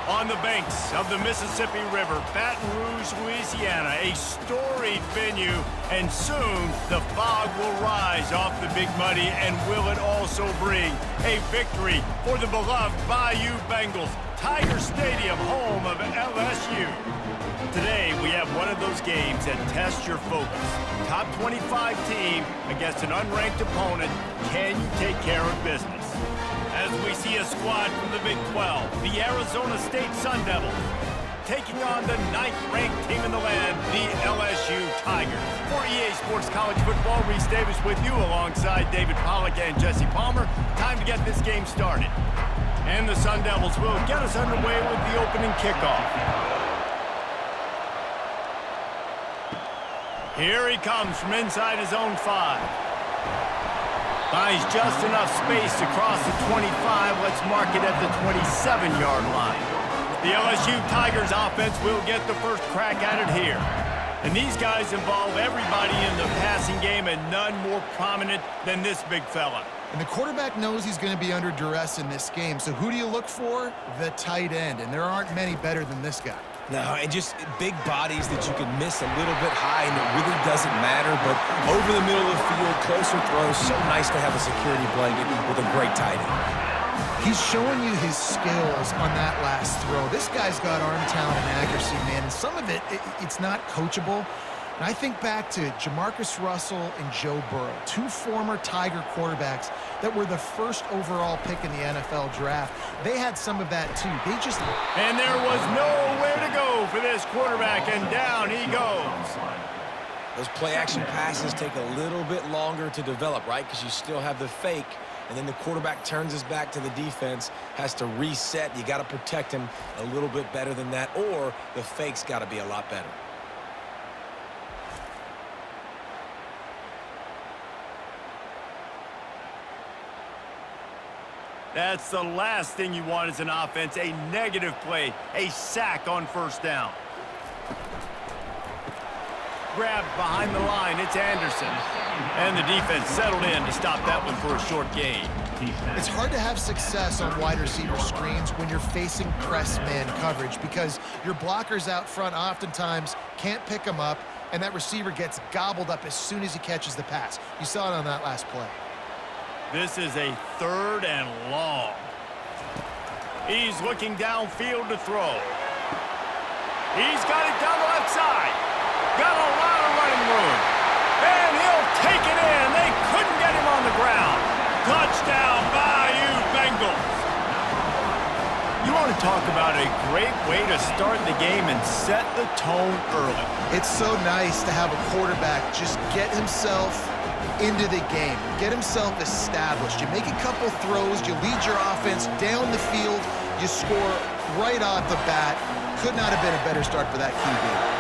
On the banks of the Mississippi River, Baton Rouge, Louisiana, a storied venue, and soon the fog will rise off the Big Muddy, and will it also bring a victory for the beloved Bayou Bengals, Tiger Stadium, home of LSU. Today, we have one of those games that tests your focus. Top 25 team against an unranked opponent. Can you take care of business? As we see a squad from the Big 12, the Arizona State Sun Devils, taking on the 9th-ranked team in the land, the LSU Tigers. For EA Sports College Football, Reese Davis with you alongside David Pollack and Jesse Palmer. Time to get this game started. And the Sun Devils will get us underway with the opening kickoff. Here he comes from inside his own 5. Buys just enough space to cross the 25. Let's mark it at the 27-yard line. The LSU Tigers offense will get the first crack at it here. And these guys involve everybody in the passing game, and none more prominent than this big fella. And the quarterback knows he's going to be under duress in this game. So who do you look for? The tight end. And there aren't many better than this guy. No, and just big bodies that you can miss a little bit high, and it really doesn't matter. But over the middle of the field, closer throws, so nice to have a security blanket with a great tight end. He's showing you his skills on that last throw. This guy's got arm talent and accuracy, man. And some of it's not coachable. And I think back to Jamarcus Russell and Joe Burrow, 2 former Tiger quarterbacks that were the first overall pick in the NFL draft. They had some of that, too. And there was nowhere to go for this quarterback, and down he goes. Those play-action passes take a little bit longer to develop, right? Because you still have the fake, and then the quarterback turns his back to the defense, has to reset. You got to protect him a little bit better than that, or the fake's got to be a lot better. That's the last thing you want as an offense, a negative play, a sack on first down. Grabbed behind the line, it's Anderson. And the defense settled in to stop that one for a short gain. It's hard to have success on wide receiver screens when you're facing press man coverage because your blockers out front oftentimes can't pick them up, and that receiver gets gobbled up as soon as he catches the pass. You saw it on that last play. This is a 3rd and long. He's looking downfield to throw. He's got it down the left side. Got a lot of running room. And he'll take it in. They couldn't get him on the ground. Touchdown, Bayou Bengals. You want to talk about a great way to start the game and set the tone early. It's so nice to have a quarterback just get himself into the game, get himself established. You make a couple throws, you lead your offense down the field, you score right off the bat. Could not have been a better start for that QB.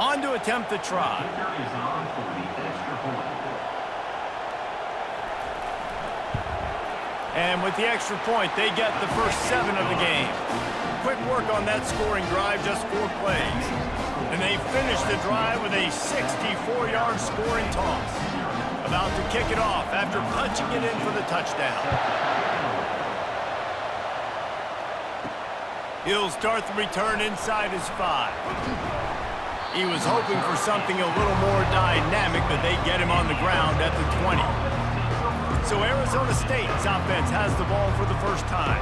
On to attempt the try. And with the extra point, they get the first 7 of the game. Quick work on that scoring drive, just 4 plays. And they finish the drive with a 64-yard scoring toss. About to kick it off after punching it in for the touchdown. He'll start the return inside his 5. He was hoping for something a little more dynamic, but they get him on the ground at the 20. So Arizona State's offense has the ball for the first time.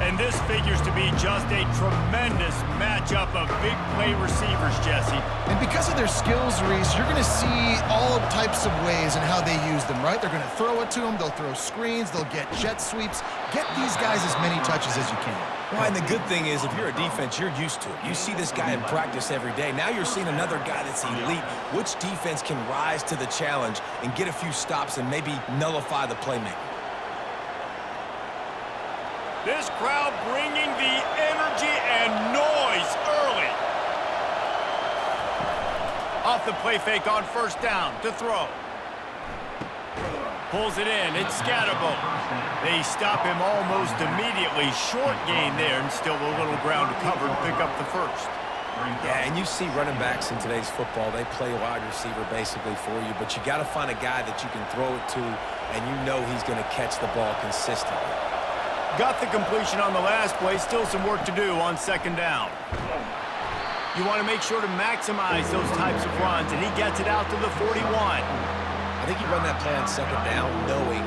And this figures to be just a tremendous matchup of big play receivers, Jesse. And because of their skills, Reese, you're going to see all types of ways in how they use them, right? They're going to throw it to them, they'll throw screens, they'll get jet sweeps. Get these guys as many touches as you can. Well, and the good thing is, if you're a defense, you're used to it. You see this guy in practice every day. Now you're seeing another guy that's elite. Which defense can rise to the challenge and get a few stops and maybe nullify the playmaker? This crowd bringing the energy and noise early. Off the play fake on first down to throw. Pulls it in. It's Scatterbo. They stop him almost immediately. Short gain there, and still a little ground to cover to pick up the first. Yeah, and you see running backs in today's football, they play wide receiver basically for you, but you got to find a guy that you can throw it to, and you know he's going to catch the ball consistently. Got the completion on the last play, still some work to do on second down. You want to make sure to maximize those types of runs, and he gets it out to the 41. I think you run that play on second down knowing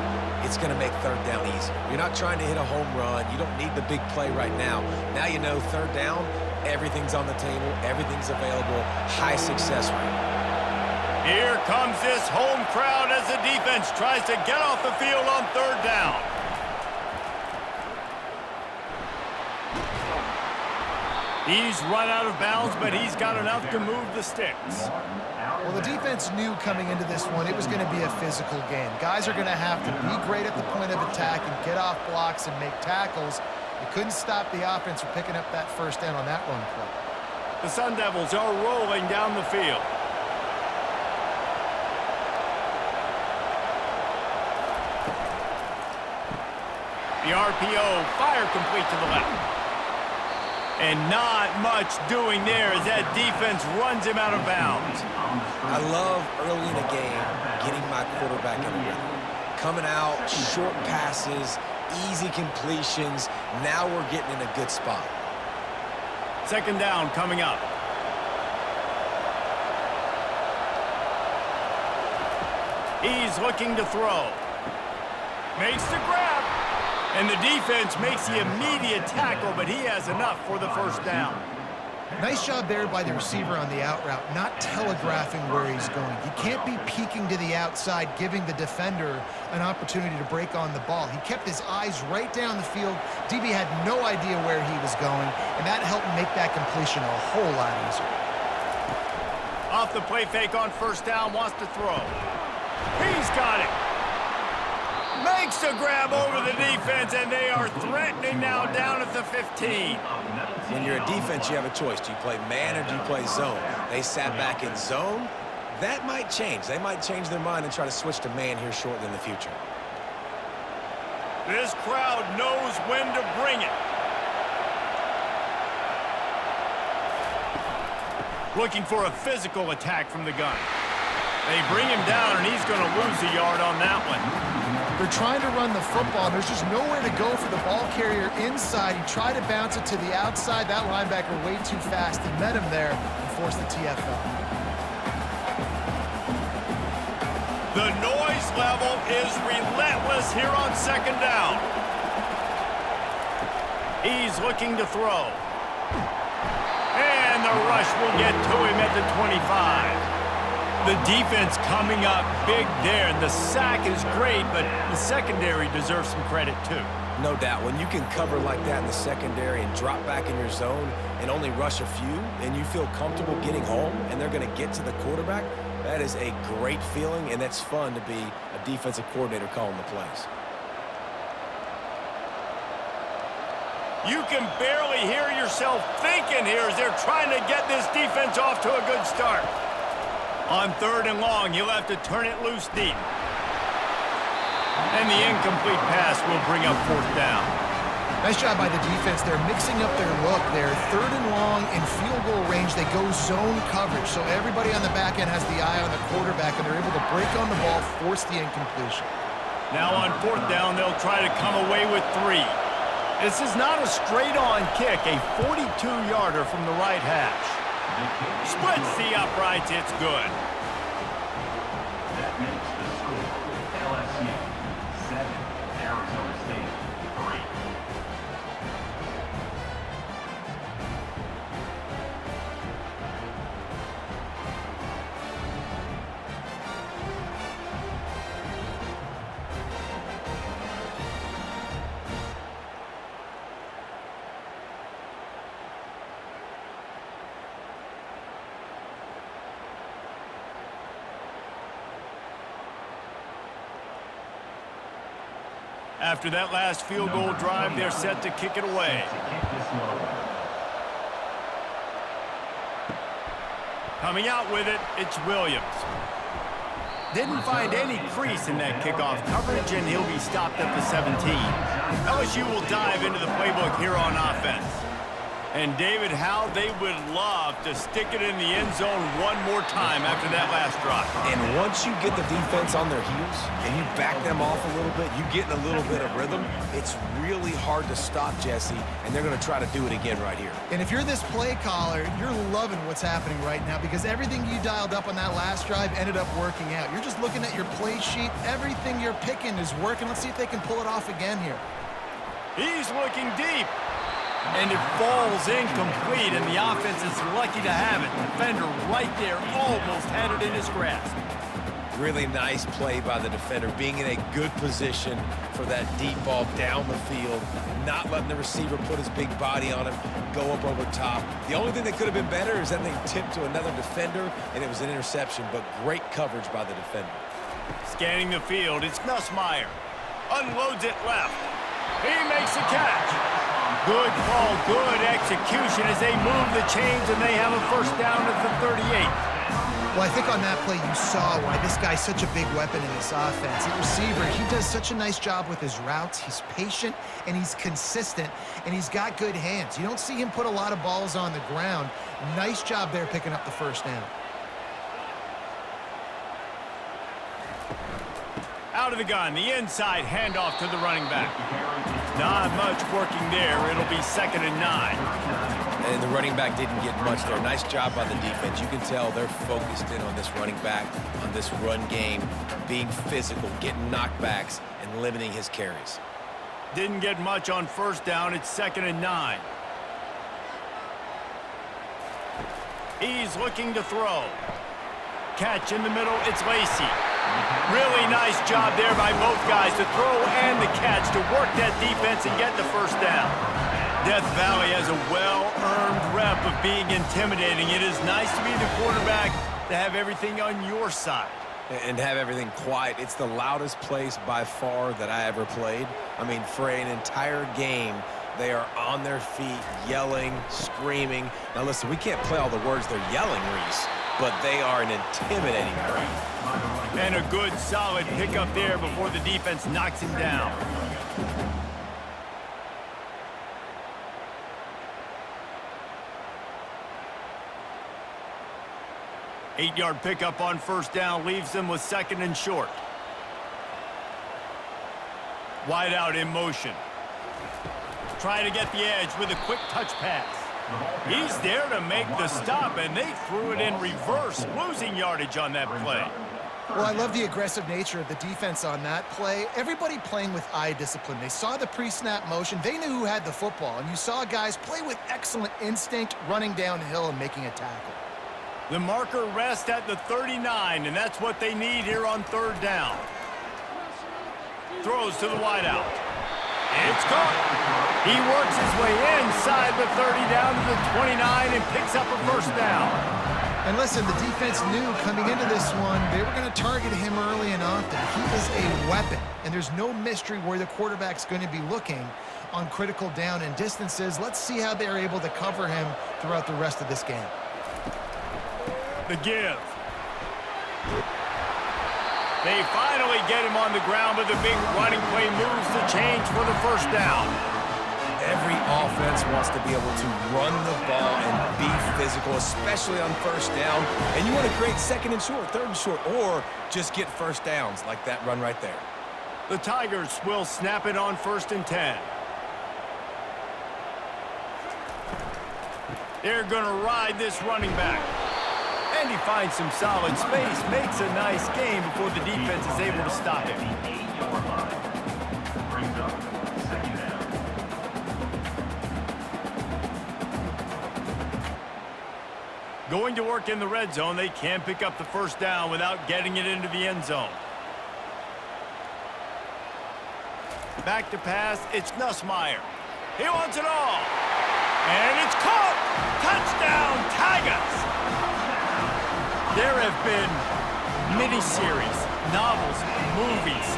it's going to make third down easier. You're not trying to hit a home run. You don't need the big play right now. Now you know third down, everything's on the table, everything's available, high success rate. Here comes this home crowd as the defense tries to get off the field on third down. He's run out of bounds, but he's got enough to move the sticks. Well, the defense knew coming into this one it was going to be a physical game. Guys are going to have to be great at the point of attack and get off blocks and make tackles. They couldn't stop the offense from picking up that first down on that run play. The Sun Devils are rolling down the field. The RPO, fire complete to the left. And not much doing there as that defense runs him out of bounds. I love early in a game getting my quarterback in a rhythm. Coming out, short passes, easy completions. Now we're getting in a good spot. Second down coming up. He's looking to throw. Makes the grab. And the defense makes the immediate tackle, but he has enough for the first down. Nice job there by the receiver on the out route, not telegraphing where he's going. You can't be peeking to the outside, giving the defender an opportunity to break on the ball. He kept his eyes right down the field. DB had no idea where he was going, and that helped make that completion a whole lot easier. Off the play fake on first down, wants to throw. He's got it. Makes the grab over the defense, and they are threatening now down at the 15. When you're a defense, you have a choice. Do you play man or do you play zone? They sat back in zone. That might change. They might change their mind and try to switch to man here shortly in the future. This crowd knows when to bring it. Looking for a physical attack from the gun. They bring him down, and he's going to lose a yard on that one. They're trying to run the football, and there's just nowhere to go for the ball carrier inside. He tried to bounce it to the outside. That linebacker way too fast. He met him there and forced the TFL. The noise level is relentless here on second down. He's looking to throw. And the rush will get to him at the 25. The defense coming up big there, and the sack is great, but the secondary deserves some credit too. No doubt. When you can cover like that in the secondary and drop back in your zone and only rush a few, and you feel comfortable getting home, and they're going to get to the quarterback, that is a great feeling, and that's fun to be a defensive coordinator calling the plays. You can barely hear yourself thinking here as they're trying to get this defense off to a good start. On third and long, he'll have to turn it loose deep. And the incomplete pass will bring up fourth down. Nice job by the defense. They're mixing up their look there. Third and long in field goal range. They go zone coverage, so everybody on the back end has the eye on the quarterback, and they're able to break on the ball, force the incompletion. Now on fourth down, they'll try to come away with 3. This is not a straight-on kick, a 42-yarder from the right hash. Splits the uprights, it's good. That makes the score LSU 7, Arizona State 3. After that last field goal drive, they're set to kick it away. Coming out with it, it's Williams. Didn't find any crease in that kickoff coverage, and he'll be stopped at the 17. LSU will dive into the playbook here on offense. And, David, how they would love to stick it in the end zone one more time after that last drive. And once you get the defense on their heels and you back them off a little bit, you get in a little bit of rhythm, it's really hard to stop, Jesse, and they're going to try to do it again right here. And if you're this play caller, you're loving what's happening right now because everything you dialed up on that last drive ended up working out. You're just looking at your play sheet. Everything you're picking is working. Let's see if they can pull it off again here. He's looking deep. And it falls incomplete, and the offense is lucky to have it. Defender right there almost had it in his grasp. Really nice play by the defender, being in a good position for that deep ball down the field, not letting the receiver put his big body on him, go up over top. The only thing that could have been better is that they tipped to another defender, and it was an interception, but great coverage by the defender. Scanning the field, it's Nussmeier. Unloads it left. He makes the catch. Good call, good execution as they move the chains, and they have a first down at the 38. Well, I think on that play you saw why this guy's such a big weapon in this offense. At receiver, he does such a nice job with his routes. He's patient, and he's consistent, and he's got good hands. You don't see him put a lot of balls on the ground. Nice job there picking up the first down. Out of the gun, the inside handoff to the running back. Not much working there. It'll be 2nd and 9. And the running back didn't get much there. Nice job by the defense. You can tell they're focused in on this running back, on this run game, being physical, getting knockbacks, and limiting his carries. Didn't get much on first down. It's 2nd and 9. He's looking to throw. Catch in the middle. It's Lacy. Really nice job there by both guys, the throw and the catch, to work that defense and get the first down. Death Valley has a well-earned rep of being intimidating. It is nice to be the quarterback, to have everything on your side. And have everything quiet. It's the loudest place by far that I ever played. I mean, for an entire game, they are on their feet, yelling, screaming. Now listen, we can't play all the words they're yelling, Reese, but they are an intimidating group. And a good, solid pickup there before the defense knocks him down. Eight-yard pickup on first down leaves them with 2nd and short. Wide out in motion. Try to get the edge with a quick touch pass. He's there to make the stop, and they threw it in reverse, losing yardage on that play. Well, I love the aggressive nature of the defense on that play. Everybody playing with eye discipline. They saw the pre-snap motion. They knew who had the football, and you saw guys play with excellent instinct, running downhill and making a tackle. The marker rests at the 39, and that's what they need here on 3rd down. Throws to the wideout. It's caught. He works his way inside the 30 down to the 29 and picks up a first down. And listen, the defense knew coming into this one, they were going to target him early and often. He is a weapon, and there's no mystery where the quarterback's going to be looking on critical down and distances. Let's see how they're able to cover him throughout the rest of this game. The give. They finally get him on the ground, but the big running play moves the change for the first down. Every offense wants to be able to run the ball and be physical, especially on first down. And you want to create 2nd and short, 3rd and short, or just get first downs like that run right there. The Tigers will snap it on 1st and 10. They're going to ride this running back. And he finds some solid space, makes a nice gain before the defense is able to stop him. Brings up 2nd down. Going to work in the red zone, they can pick up the first down without getting it into the end zone. Back to pass, it's Nussmeier. He wants it all. And it's caught! Touchdown, Tigers! There have been miniseries, novels, movies,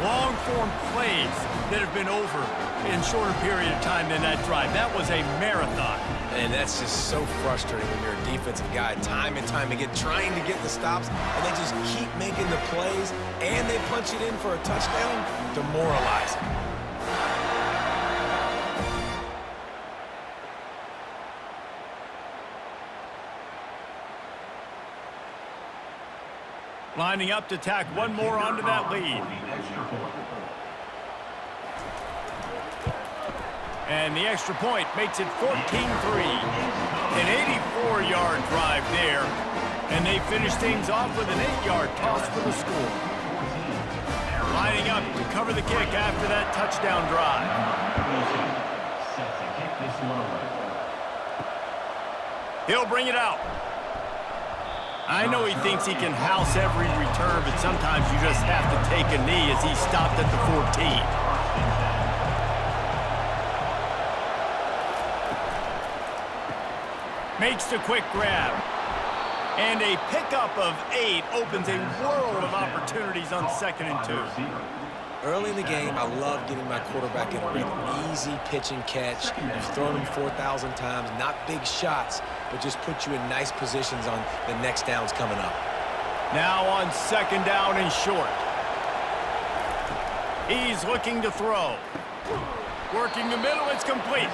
long-form plays that have been over in shorter period of time than that drive. That was a marathon. And that's just so frustrating when you're a defensive guy, time and time again, trying to get the stops, and they just keep making the plays, and they punch it in for a touchdown. Demoralizing. Lining up to tack one more onto that lead. And the extra point makes it 14-3. An 84-yard drive there. And they finish things off with an 8-yard toss for the score. Lining up to cover the kick after that touchdown drive. He'll bring it out. I know he thinks he can house every return, but sometimes you just have to take a knee as he stopped at the 14. Makes the quick grab. And a pickup of 8 opens a world of opportunities on 2nd and 2. Early in the game, I love getting my quarterback in a rhythm. Easy pitch and catch. You've thrown him 4,000 times. Not big shots, but just put you in nice positions on the next downs coming up. Now on 2nd down and short. He's looking to throw. Working the middle, it's complete.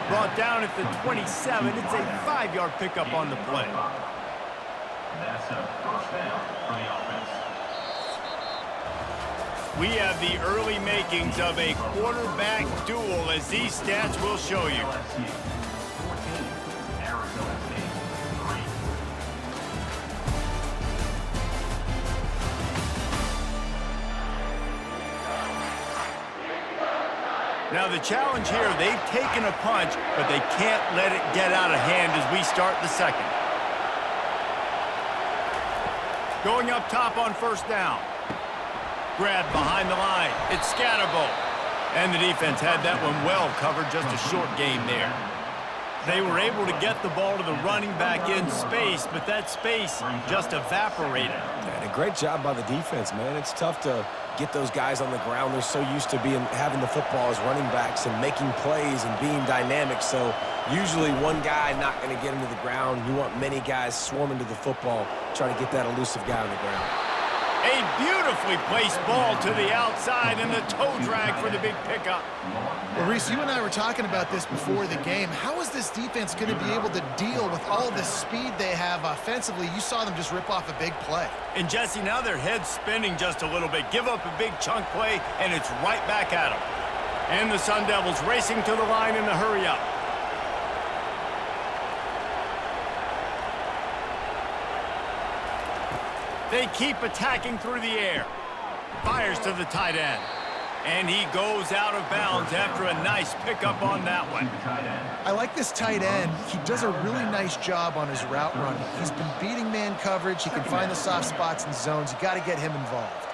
Brought down at the 27. It's a 5-yard pickup on the play. That's a first down for the offense. We have the early makings of a quarterback duel, as these stats will show you. LSU 14, Arizona State 3. Now the challenge here, they've taken a punch, but they can't let it get out of hand as we start the second. Going up top on 1st down. Grab behind the line. It's Scatterbo. And the defense had that one well covered, just a short game there. They were able to get the ball to the running back in space, but that space just evaporated. And a great job by the defense, man. It's tough to get those guys on the ground. They're so used to having the football as running backs and making plays and being dynamic. So usually one guy not going to get him to the ground. You want many guys swarming to the football, trying to get that elusive guy on the ground. A beautifully placed ball to the outside and the toe drag for the big pickup. Well, Reese, you and I were talking about this before the game. How is this defense going to be able to deal with all the speed they have offensively? You saw them just rip off a big play. And, Jesse, now their head's spinning just a little bit. Give up a big chunk play, and it's right back at them. And the Sun Devils racing to the line in the hurry-up. They keep attacking through the air. Fires to the tight end. And he goes out of bounds after a nice pickup on that one. I like this tight end. He does a really nice job on his route running. He's been beating man coverage. He can find the soft spots and zones. You got to get him involved.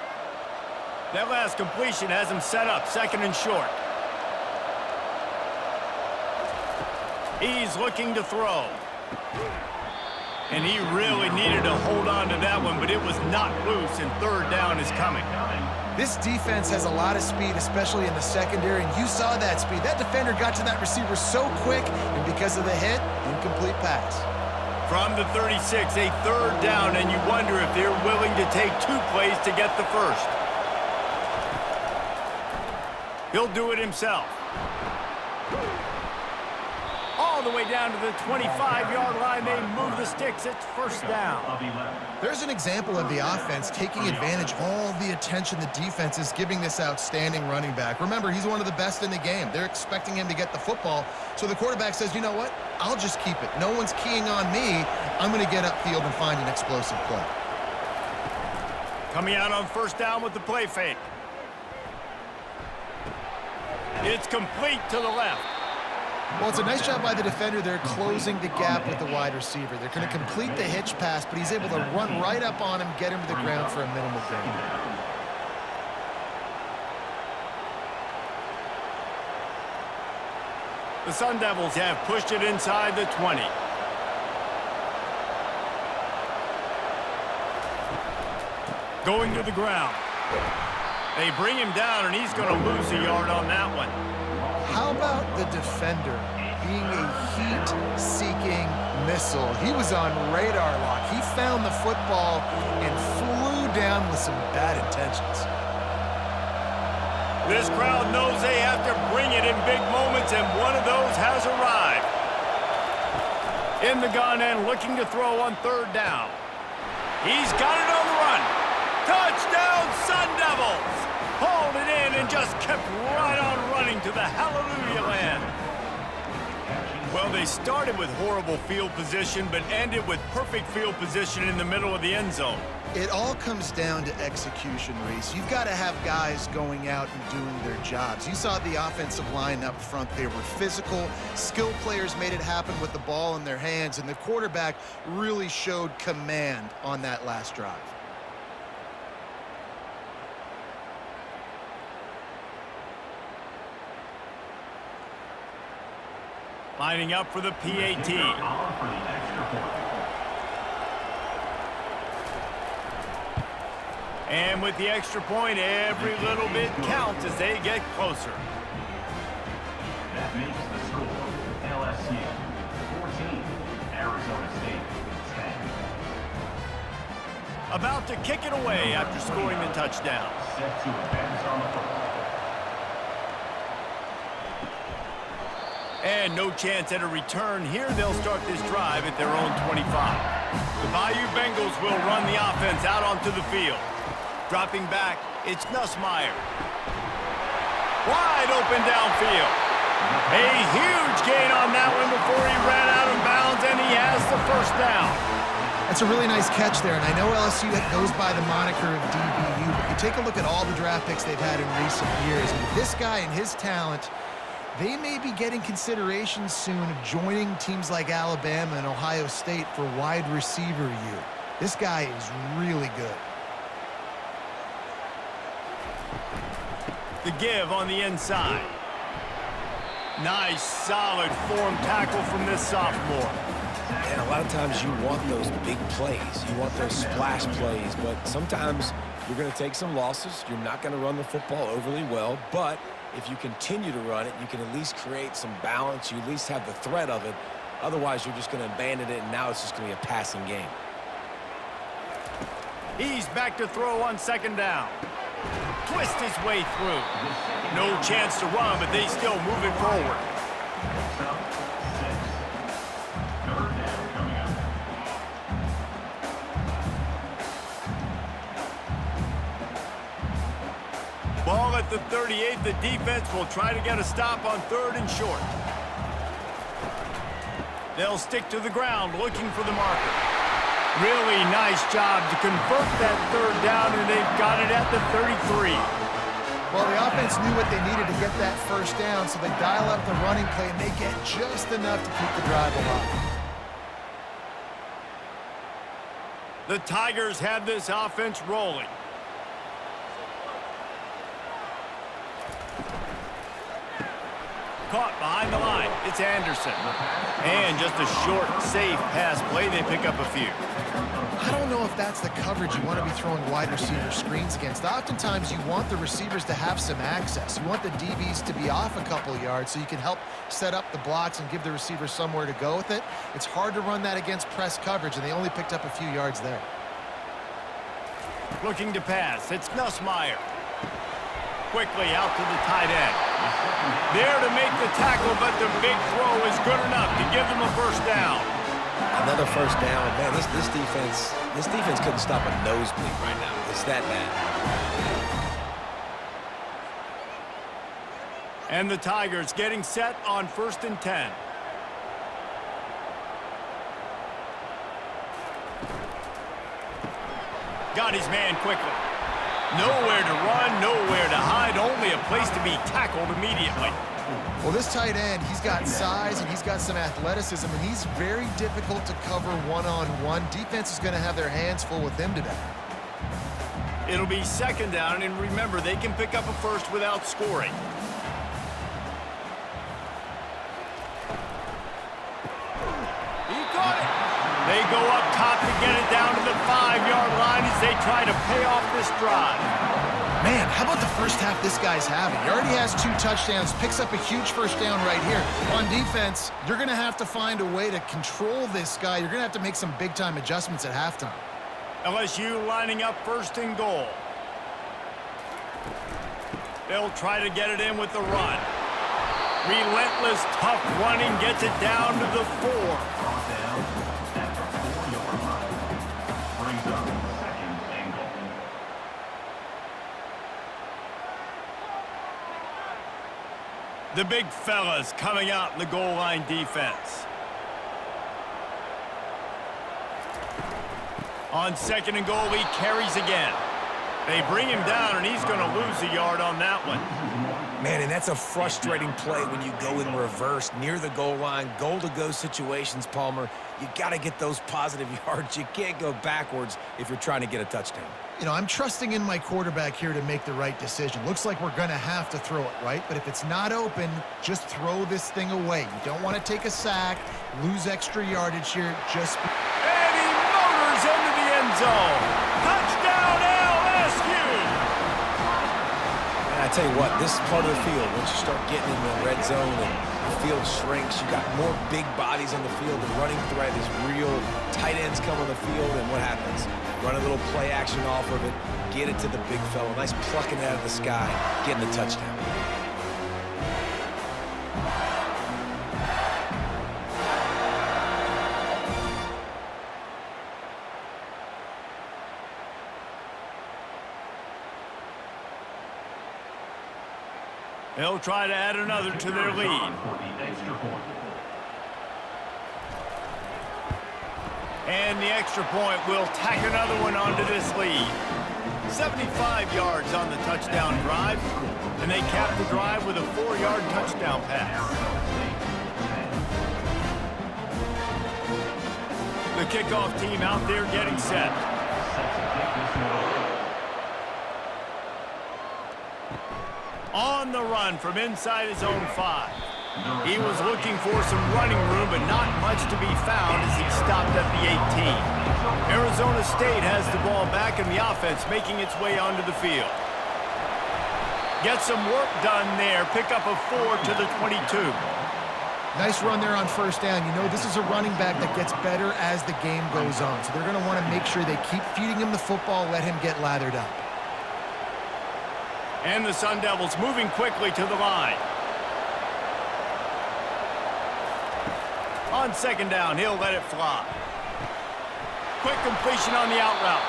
That last completion has him set up 2nd and short. He's looking to throw. And he really needed to hold on to that one, but it was not loose, and 3rd down is coming. This defense has a lot of speed, especially in the secondary, and you saw that speed. That defender got to that receiver so quick, and because of the hit, incomplete pass. From the 36, a 3rd down, and you wonder if they're willing to take 2 plays to get the first. He'll do it himself. All the way down to the 25-yard line. They move the sticks. It's 1st down. There's an example of the offense taking advantage of all the attention the defense is giving this outstanding running back. Remember, he's one of the best in the game. They're expecting him to get the football. So the quarterback says, you know what? I'll just keep it. No one's keying on me. I'm going to get upfield and find an explosive play. Coming out on 1st down with the play fake. It's complete to the left. Well, it's a nice job by the defender. They're closing the gap with the wide receiver. They're going to complete the hitch pass, but he's able to run right up on him, get him to the ground for a minimal gain. The Sun Devils have pushed it inside the 20. Going to the ground. They bring him down, and he's going to lose a yard on that one. How about the defender being a heat-seeking missile? He was on radar lock. He found the football and flew down with some bad intentions. This crowd knows they have to bring it in big moments, and one of those has arrived. In the gun and looking to throw on 3rd down. He's got it on the run. Touchdown, Sun Devils! Hauled it in and just kept right on running to the hallelujah land. Well, they started with horrible field position, but ended with perfect field position in the middle of the end zone. It all comes down to execution, Reese. You've got to have guys going out and doing their jobs. You saw the offensive line up front. They were physical. Skilled players made it happen with the ball in their hands, and the quarterback really showed command on that last drive. Lining up for the PAT. For the extra point. And with the extra point, every little bit counts as they get closer. That makes the score LSU 14, Arizona State 10. About to kick it away after scoring the touchdown. Set to advance on the football. And no chance at a return here. They'll start this drive at their own 25. The Bayou Bengals will run the offense out onto the field. Dropping back, it's Nussmeier. Wide open downfield. A huge gain on that one before he ran out of bounds, and he has the first down. That's a really nice catch there, and I know LSU goes by the moniker of DBU, but you take a look at all the draft picks they've had in recent years, and with this guy and his talent, they may be getting consideration soon of joining teams like Alabama and Ohio State for wide receiver U. This guy is really good. The give on the inside. Nice, solid form tackle from this sophomore. And a lot of times you want those big plays. You want those splash plays, but sometimes you're going to take some losses. You're not going to run the football overly well, but if you continue to run it, you can at least create some balance. You at least have the threat of it. Otherwise, you're just going to abandon it, and now it's just going to be a passing game. He's back to throw on second down. Twist his way through. No chance to run, but they still move it forward. So, 6. Third down coming up. Ball at the 38. The defense will try to get a stop on third and short. They'll stick to the ground looking for the marker. Really nice job to convert that third down, and they've got it at the 33. Well, the offense knew what they needed to get that first down, so they dial up the running play, and they get just enough to keep the drive alive. The Tigers have this offense rolling. Caught behind the line. It's Anderson. And just a short, safe pass play. They pick up a few. I don't know if that's the coverage you want to be throwing wide receiver screens against. Oftentimes, you want the receivers to have some access. You want the DBs to be off a couple yards so you can help set up the blocks and give the receiver somewhere to go with it. It's hard to run that against press coverage, and they only picked up a few yards there. Looking to pass. It's Nussmeier. Quickly out to the tight end. There to make the tackle, but the big throw is good enough to give them a first down. Another first down. Man, this defense couldn't stop a nosebleed right now. It's that bad. And the Tigers getting set on 1st and 10. Got his man quickly. Nowhere to run, nowhere to hide, only a place to be tackled immediately. Well, this tight end, he's got size and he's got some athleticism, and he's very difficult to cover one-on-one. Defense is going to have their hands full with him today. It'll be second down, and remember, they can pick up a first without scoring. He caught it. They go up top to get it down to the 5-yard line as they try to pay off this drive. Man, how about the first half this guy's having? He already has 2 touchdowns, picks up a huge first down right here. On defense, you're going to have to find a way to control this guy. You're going to have to make some big-time adjustments at halftime. LSU lining up 1st and goal. They'll try to get it in with the run. Relentless, tough running gets it down to the 4. Brought down at the 4-yard line. Brings up 2nd and goal. The big fellas coming out in the goal line defense. On second and goal, he carries again. They bring him down, and he's going to lose a yard on that one. Man, and that's a frustrating play when you go in reverse near the goal line, goal-to-go situations, Palmer. You got to get those positive yards. You can't go backwards if you're trying to get a touchdown. You know, I'm trusting in my quarterback here to make the right decision. Looks like we're going to have to throw it, right? But if it's not open, just throw this thing away. You don't want to take a sack, lose extra yardage here. Just... And he motors into the end zone. Touchdown, LSU! And I tell you what, this part of the field, once you start getting in the red zone and the field shrinks, you got more big bodies on the field. The running threat is real. Tight ends come on the field, and what happens? Run a little play action off of it, get it to the big fella. Nice plucking it out of the sky, getting the touchdown. They'll try to add another to their lead. And the extra point will tack another one onto this lead. 75 yards on the touchdown drive, and they cap the drive with a 4-yard touchdown pass. The kickoff team out there getting set. On the run from inside his own 5. He was looking for some running room, but not much to be found as he stopped at the 18. Arizona State has the ball back in the offense, making its way onto the field. Get some work done there. Pick up a 4 to the 22. Nice run there on first down. You know, this is a running back that gets better as the game goes on. So they're going to want to make sure they keep feeding him the football, let him get lathered up. And the Sun Devils moving quickly to the line. On second down, he'll let it fly. Quick completion on the out route.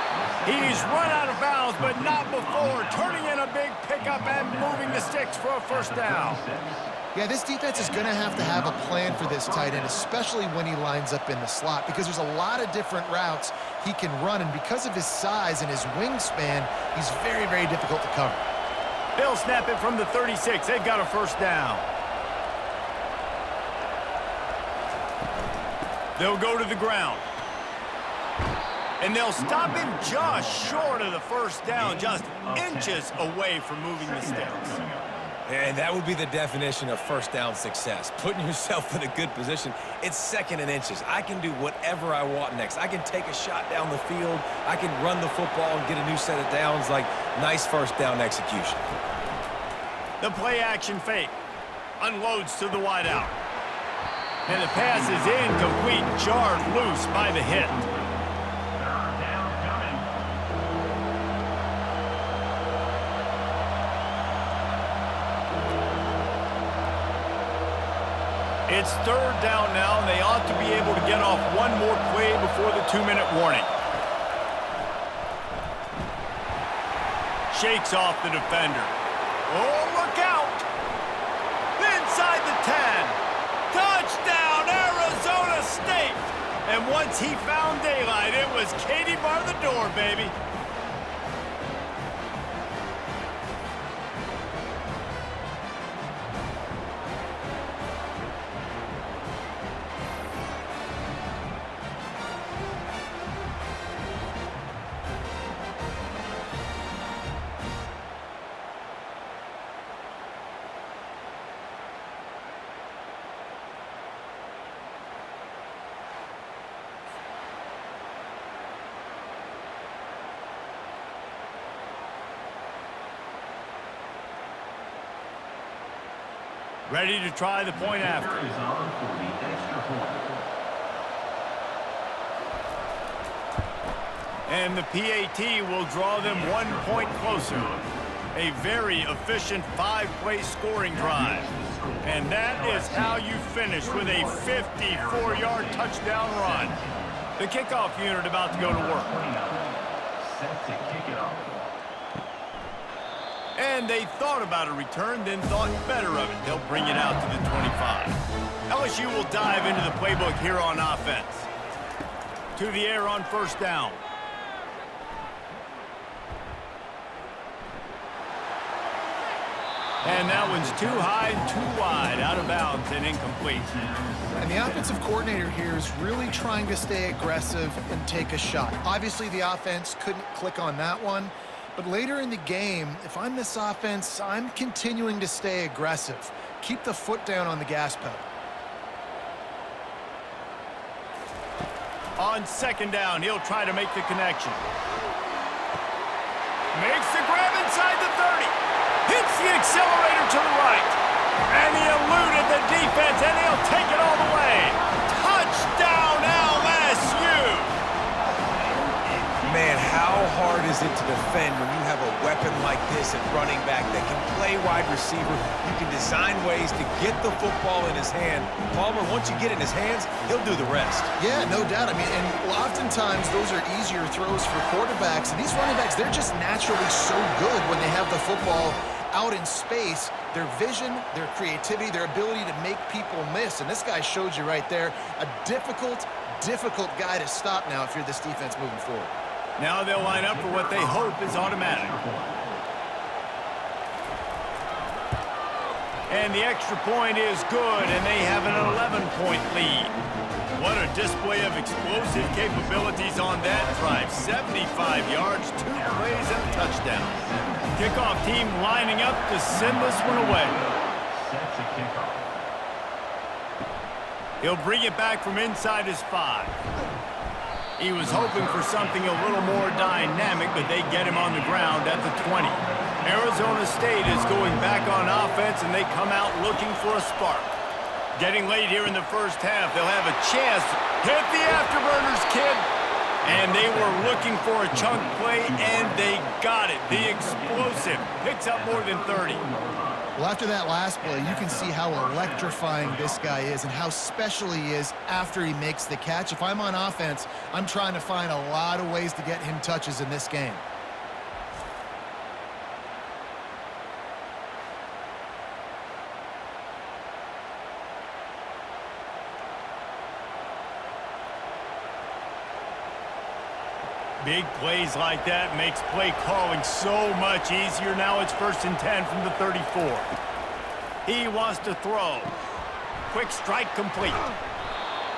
He's run out of bounds, but not before turning in a big pickup and moving the sticks for a first down. Yeah, this defense is going to have a plan for this tight end, especially when he lines up in the slot, because there's a lot of different routes he can run, and because of his size and his wingspan, he's very, very difficult to cover. They'll snap it from the 36. They've got a first down. They'll go to the ground. And they'll stop him just short of the first down, just inches away from moving the sticks. And that would be the definition of first down success. Putting yourself in a good position. It's second and inches. I can do whatever I want next. I can take a shot down the field. I can run the football and get a new set of downs. Like, nice first down execution. The play action fake. Unloads to the wideout. And the pass is incomplete, jarred loose by the hit. It's third down now, and they ought to be able to get off one more play before the 2-minute warning. Shakes off the defender. Oh, look out! Inside the 10. Touchdown, Arizona State! And once he found daylight, it was Katie bar the door, baby. Ready to try the point after. And the PAT will draw them 1 point closer. A very efficient 5-play scoring drive. And that is how you finish with a 54-yard touchdown run. The kickoff unit about to go to work. And they thought about a return, then thought better of it. They'll bring it out to the 25. LSU will dive into the playbook here on offense. To the air on first down. And that one's too high and too wide, out of bounds and incomplete. And the offensive coordinator here is really trying to stay aggressive and take a shot. Obviously, the offense couldn't click on that one. But later in the game, if I'm this offense, I'm continuing to stay aggressive. Keep the foot down on the gas pedal. On second down, he'll try to make the connection. Makes the grab inside the 30. Hits the accelerator to the right. And he eluded the defense, and he'll take it all the way. Touchdown, LSU! Man, how hard is it to defend when you have a weapon like this at running back that can play wide receiver? You can design ways to get the football in his hand. Palmer, once you get it in his hands, he'll do the rest. Yeah, no doubt. I mean, and oftentimes those are easier throws for quarterbacks. And these running backs, they're just naturally so good when they have the football out in space. Their vision, their creativity, their ability to make people miss. And this guy showed you right there, a difficult guy to stop now if you're this defense moving forward. Now they'll line up for what they hope is automatic. And the extra point is good, and they have an 11-point lead. What a display of explosive capabilities on that drive. 75 yards, 2 plays, and a touchdown. Kickoff team lining up to send this one away. Sets a kickoff. He'll bring it back from inside his 5. He was hoping for something a little more dynamic, but they get him on the ground at the 20. Arizona State is going back on offense, and they come out looking for a spark. Getting late here in the first half, they'll have a chance. Hit the afterburners, kid. And they were looking for a chunk play, and they got it. The explosive picks up more than 30. Well, after that last play, you can see how electrifying this guy is and how special he is after he makes the catch. If I'm on offense, I'm trying to find a lot of ways to get him touches in this game. Big plays like that makes play calling so much easier. Now it's 1st and 10 from the 34. He wants to throw. Quick strike complete.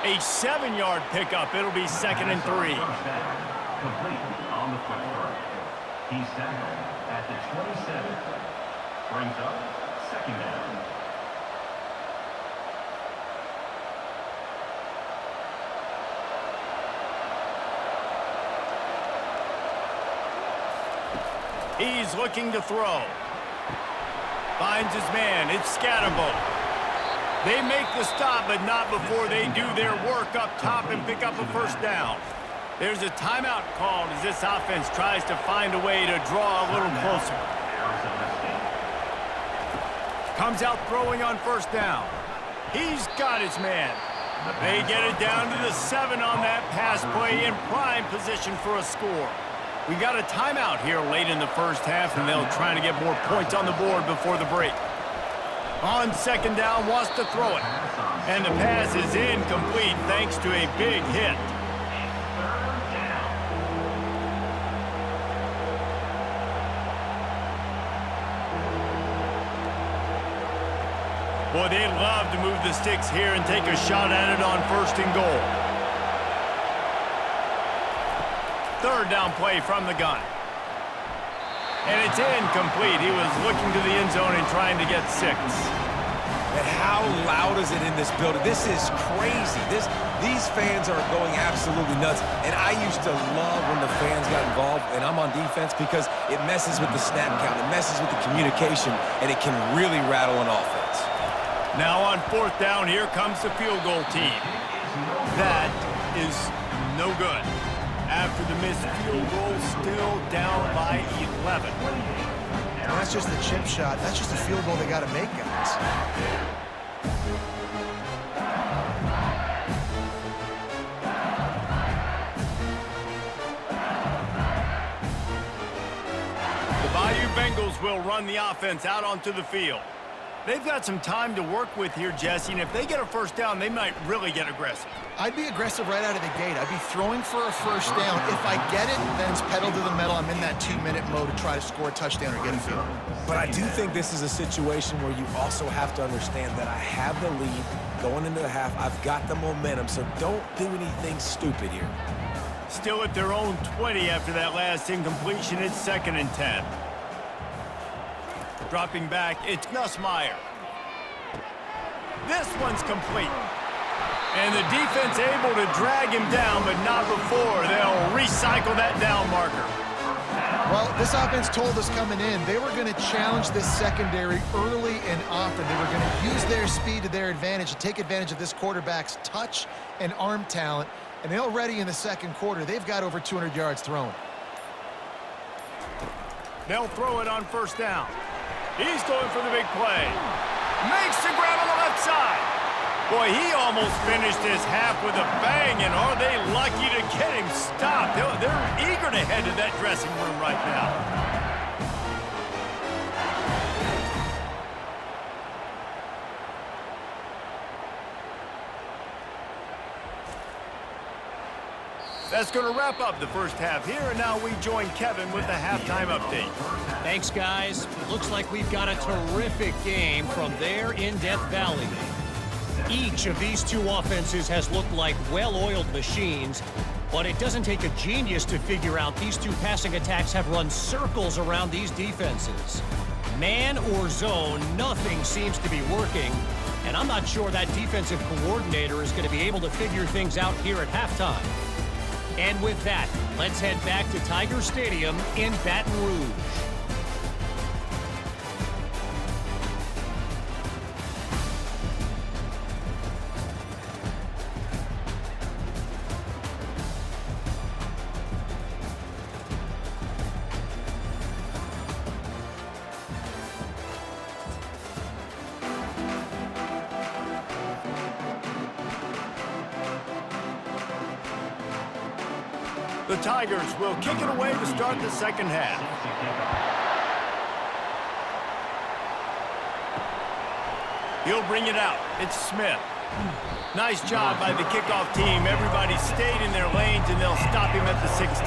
A 7-yard pickup. It'll be 2nd and 3. Complete on the footwork. He's tackled at the 27. Brings up 2nd down. He's looking to throw. Finds his man. It's Scatterbo. They make the stop, but not before they do their work up top and pick up a 1st down. There's a timeout called as this offense tries to find a way to draw a little closer. Comes out throwing on 1st down. He's got his man. They get it down to the 7 on that pass play in prime position for a score. We got a timeout here late in the first half, and they'll try to get more points on the board before the break. On 2nd down, wants to throw it. And the pass is incomplete thanks to a big hit. Boy, they'd love to move the sticks here and take a shot at it on 1st and goal. 3rd down play from the gun. And it's incomplete. He was looking to the end zone and trying to get 6. And how loud is it in this building? This is crazy. These fans are going absolutely nuts. And I used to love when the fans got involved, and I'm on defense, because it messes with the snap count. It messes with the communication, and it can really rattle an offense. Now on 4th down, here comes the field goal team. That is no good. After the missed field goal, still down by 11. And that's just the chip shot. That's just a field goal they got to make, guys. The Bayou Bengals will run the offense out onto the field. They've got some time to work with here, Jesse, and if they get a first down, they might really get aggressive. I'd be aggressive right out of the gate. I'd be throwing for a first down. If I get it, then it's pedal to the metal. I'm in that 2-minute mode to try to score a touchdown or get a field. But I do think this is a situation where you also have to understand that I have the lead going into the half. I've got the momentum, so don't do anything stupid here. Still at their own 20 after that last incompletion. It's 2nd and 10. Dropping back, it's Nussmeier. This one's complete. And the defense able to drag him down, but not before they'll recycle that down marker. Well, this offense told us coming in they were going to challenge this secondary early and often. They were going to use their speed to their advantage and take advantage of this quarterback's touch and arm talent. And already in the second quarter, they've got over 200 yards thrown. They'll throw it on first down. He's going for the big play. Makes the grab on the left side. Boy, he almost finished his half with a bang, and are they lucky to get him stopped? They're eager to head to that dressing room right now. That's going to wrap up the first half here, and now we join Kevin with the halftime update. Thanks, guys. Looks like we've got a terrific game from there in Death Valley. Each of these two offenses has looked like well-oiled machines, but it doesn't take a genius to figure out these two passing attacks have run circles around these defenses. Man or zone, nothing seems to be working, and I'm not sure that defensive coordinator is going to be able to figure things out here at halftime. And with that, let's head back to Tiger Stadium in Baton Rouge. The Tigers will kick it away to start the second half. He'll bring it out. It's Smith. Nice job by the kickoff team. Everybody stayed in their lanes, and they'll stop him at the 16.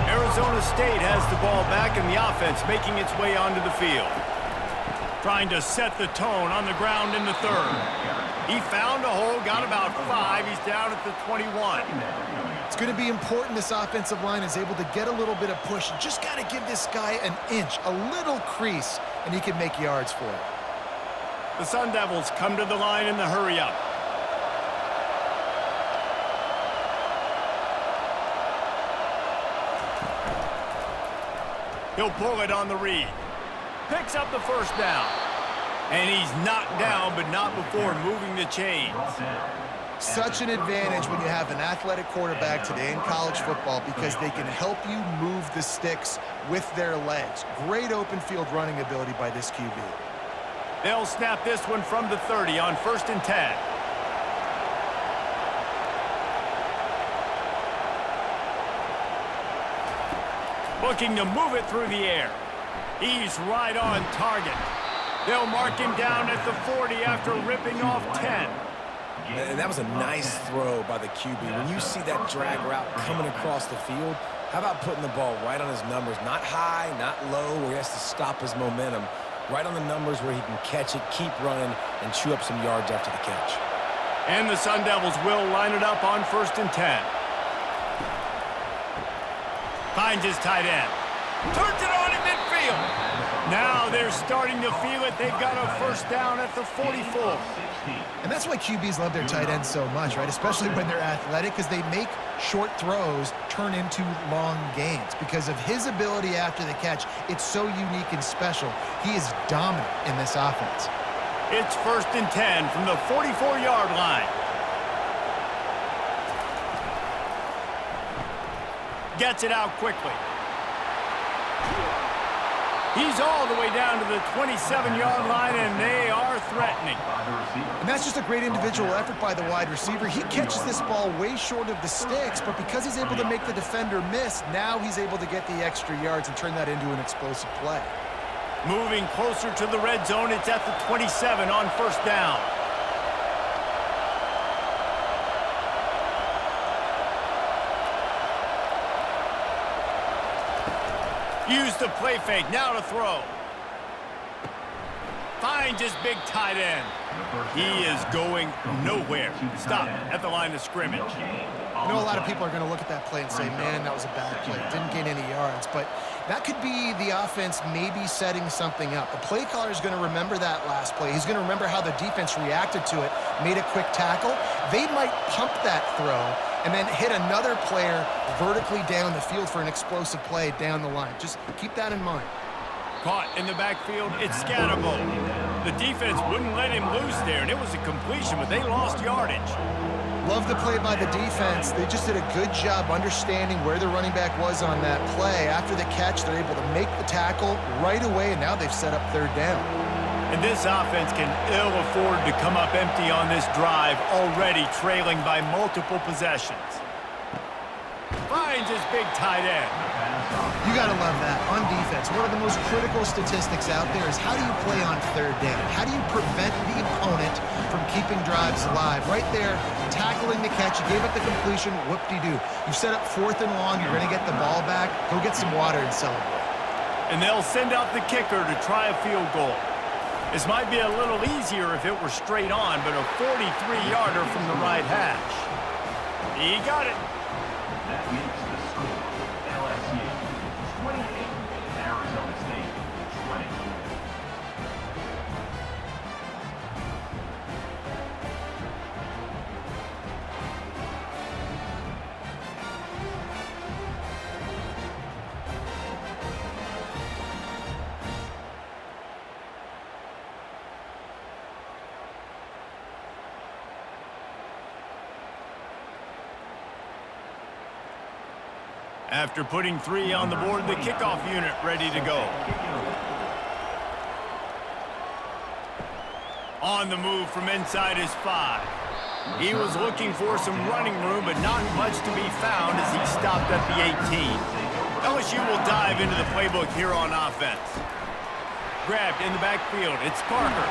Arizona State has the ball back, and the offense making its way onto the field. Trying to set the tone on the ground in the third. He found a hole, got about 5. He's down at the 21. It's going to be important this offensive line is able to get a little bit of push. You just got to give this guy an inch, a little crease, and he can make yards for it. The Sun Devils come to the line in the hurry-up. He'll pull it on the read. Picks up the first down. And he's knocked down, but not before moving the chains. Such an advantage when you have an athletic quarterback today in college football because they can help you move the sticks with their legs. Great open field running ability by this QB. They'll snap this one from the 30 on 1st and 10. Looking to move it through the air. He's right on target. They'll mark him down at the 40 after ripping off 10. And that was a nice throw by the QB. When you see that drag route coming across the field, how about putting the ball right on his numbers? Not high, not low, where he has to stop his momentum. Right on the numbers where he can catch it, keep running, and chew up some yards after the catch. And the Sun Devils will line it up on 1st and 10. Finds his tight end. Turns it on in midfield. Now they're starting to feel it. They've got a first down at the 44. And that's why QBs love their tight ends so much, right? Especially when they're athletic, because they make short throws turn into long gains. Because of his ability after the catch, it's so unique and special. He is dominant in this offense. It's 1st and 10 from the 44-yard line. Gets it out quickly. He's all the way down to the 27-yard line, and they are threatening. And that's just a great individual effort by the wide receiver. He catches this ball way short of the sticks, but because he's able to make the defender miss, now he's able to get the extra yards and turn that into an explosive play. Moving closer to the red zone, it's at the 27 on first down. Use the play fake, now to throw. Finds his big tight end. He is going nowhere. Stop at the line of scrimmage. I know a lot of people are going to look at that play and say, man, that was a bad play. Didn't gain any yards. But that could be the offense maybe setting something up. The play caller is going to remember that last play. He's going to remember how the defense reacted to it, made a quick tackle. They might pump that throw and then hit another player vertically down the field for an explosive play down the line. Just keep that in mind. Caught in the backfield, it's Scatterbo. The defense wouldn't let him loose there, and it was a completion, but they lost yardage. Love the play by the defense. They just did a good job understanding where the running back was on that play. After the catch, they're able to make the tackle right away, and now they've set up third down. And this offense can ill afford to come up empty on this drive, already trailing by multiple possessions. Finds his big tight end. You got to love that. On defense, one of the most critical statistics out there is how do you play on third down? How do you prevent the opponent from keeping drives alive? Right there, tackling the catch. You gave up the completion. Whoop-de-doo. You set up 4th and long. You're going to get the ball back. Go get some water and celebrate. And they'll send out the kicker to try a field goal. This might be a little easier if it were straight on, but a 43-yarder from the right hash. He got it. That makes the score LSU 28, Arizona State 20. After putting 3 on the board, the kickoff unit ready to go. On the move from inside his 5. He was looking for some running room, but not much to be found as he stopped at the 18. LSU will dive into the playbook here on offense. Grabbed in the backfield, it's Parker.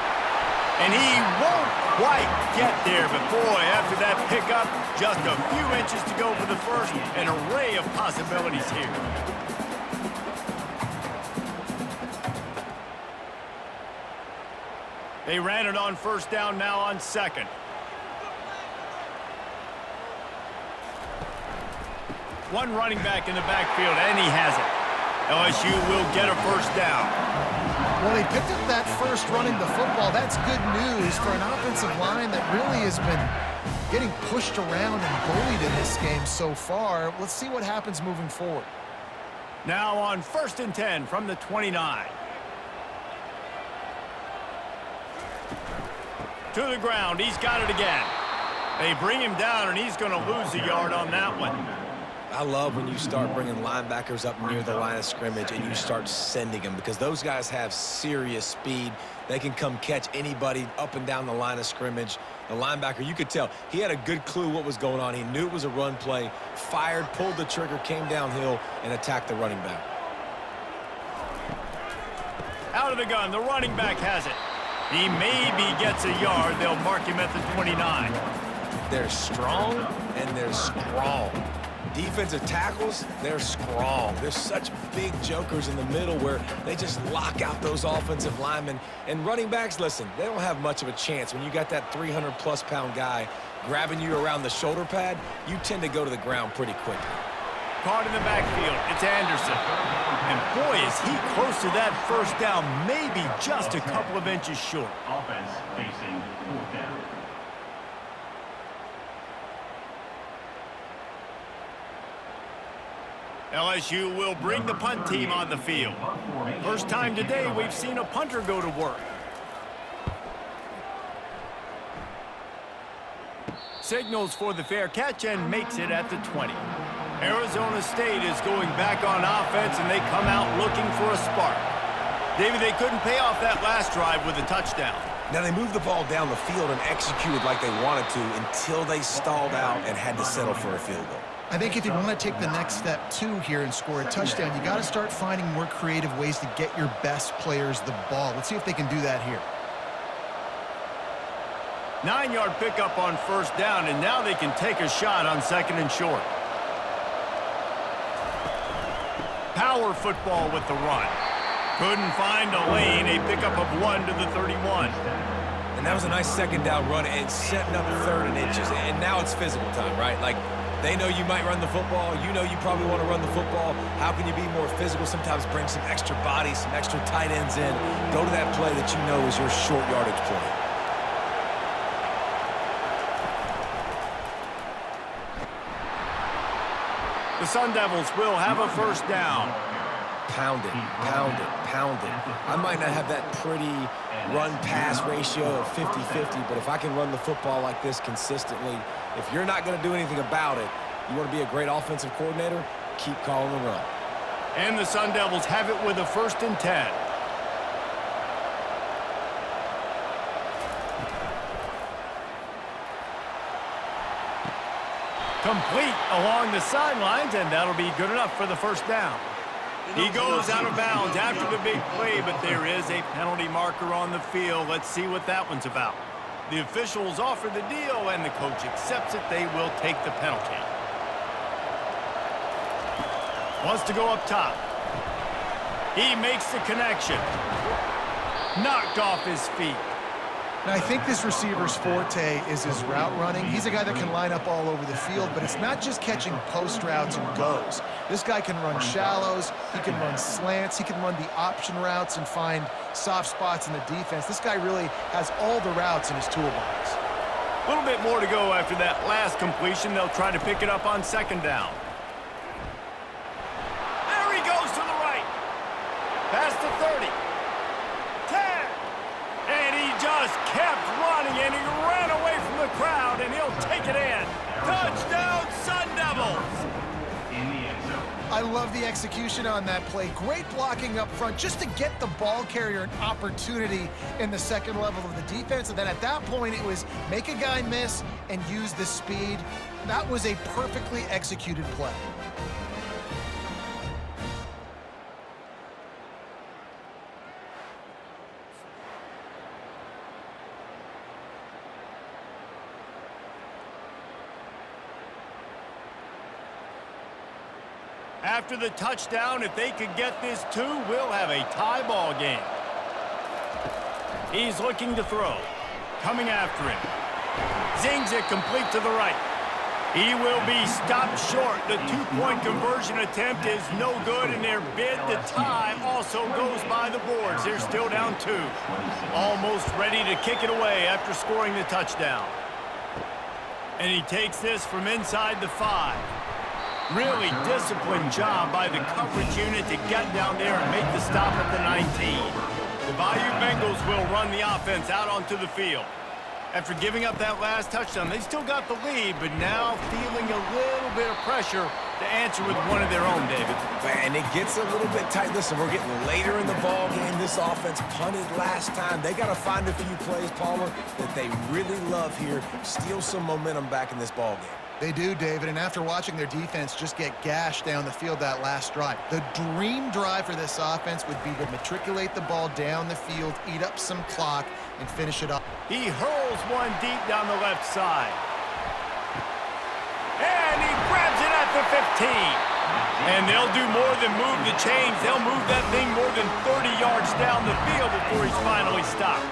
And he won't quite get there, but boy, after that pickup, just a few inches to go for the first, an array of possibilities here. They ran it on first down, now on second. One running back in the backfield, and he has it. LSU will get a first down. Well, they picked up that first running the football. That's good news for an offensive line that really has been getting pushed around and bullied in this game so far. Let's see what happens moving forward. Now on 1st and 10 from the 29. To the ground, he's got it again. They bring him down, and he's going to lose a yard on that one. I love when you start bringing linebackers up near the line of scrimmage and you start sending them, because those guys have serious speed. They can come catch anybody up and down the line of scrimmage. The linebacker, you could tell, he had a good clue what was going on. He knew it was a run play, fired, pulled the trigger, came downhill, and attacked the running back. Out of the gun, the running back has it. He maybe gets a yard. They'll mark him at the 29. They're strong, and they're strong. Defensive tackles, they're strong. They're such big jokers in the middle where they just lock out those offensive linemen. And running backs, listen, they don't have much of a chance. When you got that 300-plus pound guy grabbing you around the shoulder pad, you tend to go to the ground pretty quickly. Caught in the backfield, it's Anderson. And boy, is he close to that first down, maybe just a couple of inches short. Offense facing 4th down. LSU will bring the punt team on the field. First time today we've seen a punter go to work. Signals for the fair catch and makes it at the 20. Arizona State is going back on offense, and they come out looking for a spark. David, they couldn't pay off that last drive with a touchdown. Now, they moved the ball down the field and executed like they wanted to until they stalled out and had to settle for a field goal. I think if you want to take the next step, too, here and score a touchdown, you got to start finding more creative ways to get your best players the ball. Let's see if they can do that here. 9-yard pickup on first down, and now they can take a shot on second and short. Power football with the run. Couldn't find a lane, a pickup of 1 to the 31. And that was a nice second down run and setting up third and inches. And now it's physical time, right? Like, they know you might run the football. You know you probably want to run the football. How can you be more physical? Sometimes bring some extra bodies, some extra tight ends in. Go to that play that you know is your short yardage play. The Sun Devils will have a first down. Pound it, pound it, pound it. I might not have that pretty run-pass ratio of 50-50, but if I can run the football like this consistently, if you're not going to do anything about it, you want to be a great offensive coordinator, keep calling the run. And the Sun Devils have it with a 1st and 10. Complete along the sidelines, and that'll be good enough for the first down. He goes out of bounds after the big play, but there is a penalty marker on the field. Let's see what that one's about. The officials offer the deal, and the coach accepts it. They will take the penalty. Wants to go up top. He makes the connection. Knocked off his feet. Now, I think this receiver's forte is his route running. He's a guy that can line up all over the field, but it's not just catching post routes and goes. This guy can run shallows, he can run slants, he can run the option routes and find soft spots in the defense. This guy really has all the routes in his toolbox. A little bit more to go after that last completion. They'll try to pick it up on second down. There he goes to the right. Past the 30. 10. And he just kept running, and he ran away from the crowd, and he'll take it in. Touchdown, Sun Devils! In the end zone. I love the execution on that play. Great blocking up front just to get the ball carrier an opportunity in the second level of the defense. And then at that point, it was make a guy miss and use the speed. That was a perfectly executed play. After the touchdown, if they could get this too, we'll have a tie ball game. He's looking to throw. Coming after him. Zings it complete to the right. He will be stopped short. The two-point conversion attempt is no good, and their bid to tie also goes by the boards. They're still down 2. Almost ready to kick it away after scoring the touchdown. And he takes this from inside the 5. Really disciplined job by the coverage unit to get down there and make the stop at the 19. The Bayou Bengals will run the offense out onto the field. After giving up that last touchdown, they still got the lead, but now feeling a little bit of pressure to answer with one of their own, David. And it gets a little bit tight. Listen, we're getting later in the ball game. This offense punted last time. They got to find a few plays, Palmer, that they really love here. Steal some momentum back in this ball game. They do, David, and after watching their defense just get gashed down the field that last drive, the dream drive for this offense would be to matriculate the ball down the field, eat up some clock, and finish it up. He hurls one deep down the left side. And he grabs it at the 15. And they'll do more than move the chains. They'll move that thing more than 30 yards down the field before he's finally stopped.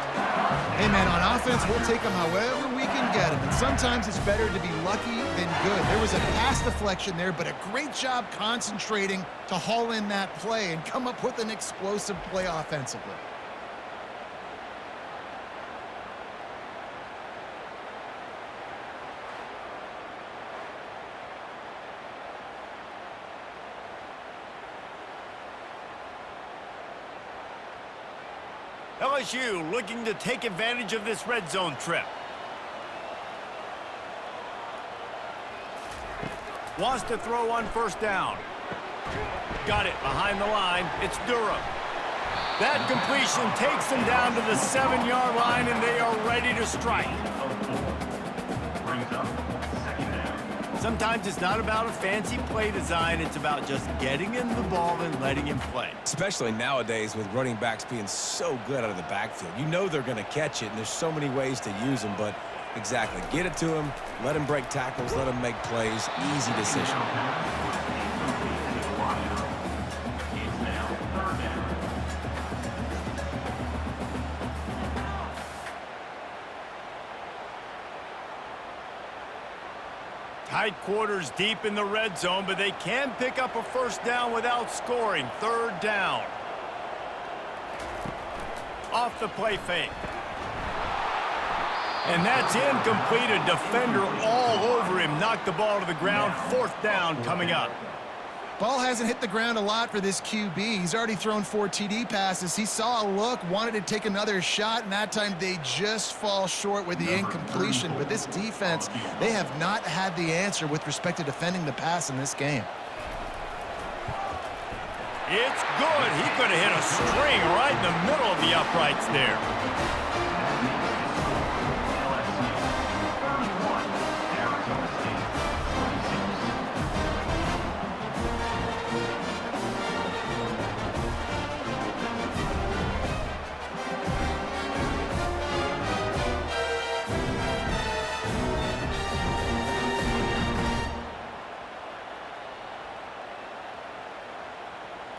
Hey, man, on offense, we'll take them however we can get them. And sometimes it's better to be lucky than good. There was a pass deflection there, but a great job concentrating to haul in that play and come up with an explosive play offensively. LSU looking to take advantage of this red zone trip. Wants to throw on first down. Got it behind the line. It's Durham. That completion takes them down to the 7-yard line, and they are ready to strike. Brings up second down. Sometimes it's not about a fancy play design. It's about just getting him the ball and letting him play. Especially nowadays with running backs being so good out of the backfield. You know they're going to catch it, and there's so many ways to use them, but exactly. Get it to him, let him break tackles, let him make plays. Easy decision. It's now third down. Tight quarters deep in the red zone, but they can pick up a first down without scoring. Third down. Off the play fake. And that's incomplete. A defender all over him. Knocked the ball to the ground. Fourth down coming up. Ball hasn't hit the ground a lot for this QB. He's already thrown 4 TD passes. He saw a look, wanted to take another shot, and that time they just fall short with the incompletion. But this defense, they have not had the answer with respect to defending the pass in this game. It's good. He could have hit a string right in the middle of the uprights there. LSU 31, Arizona State 26.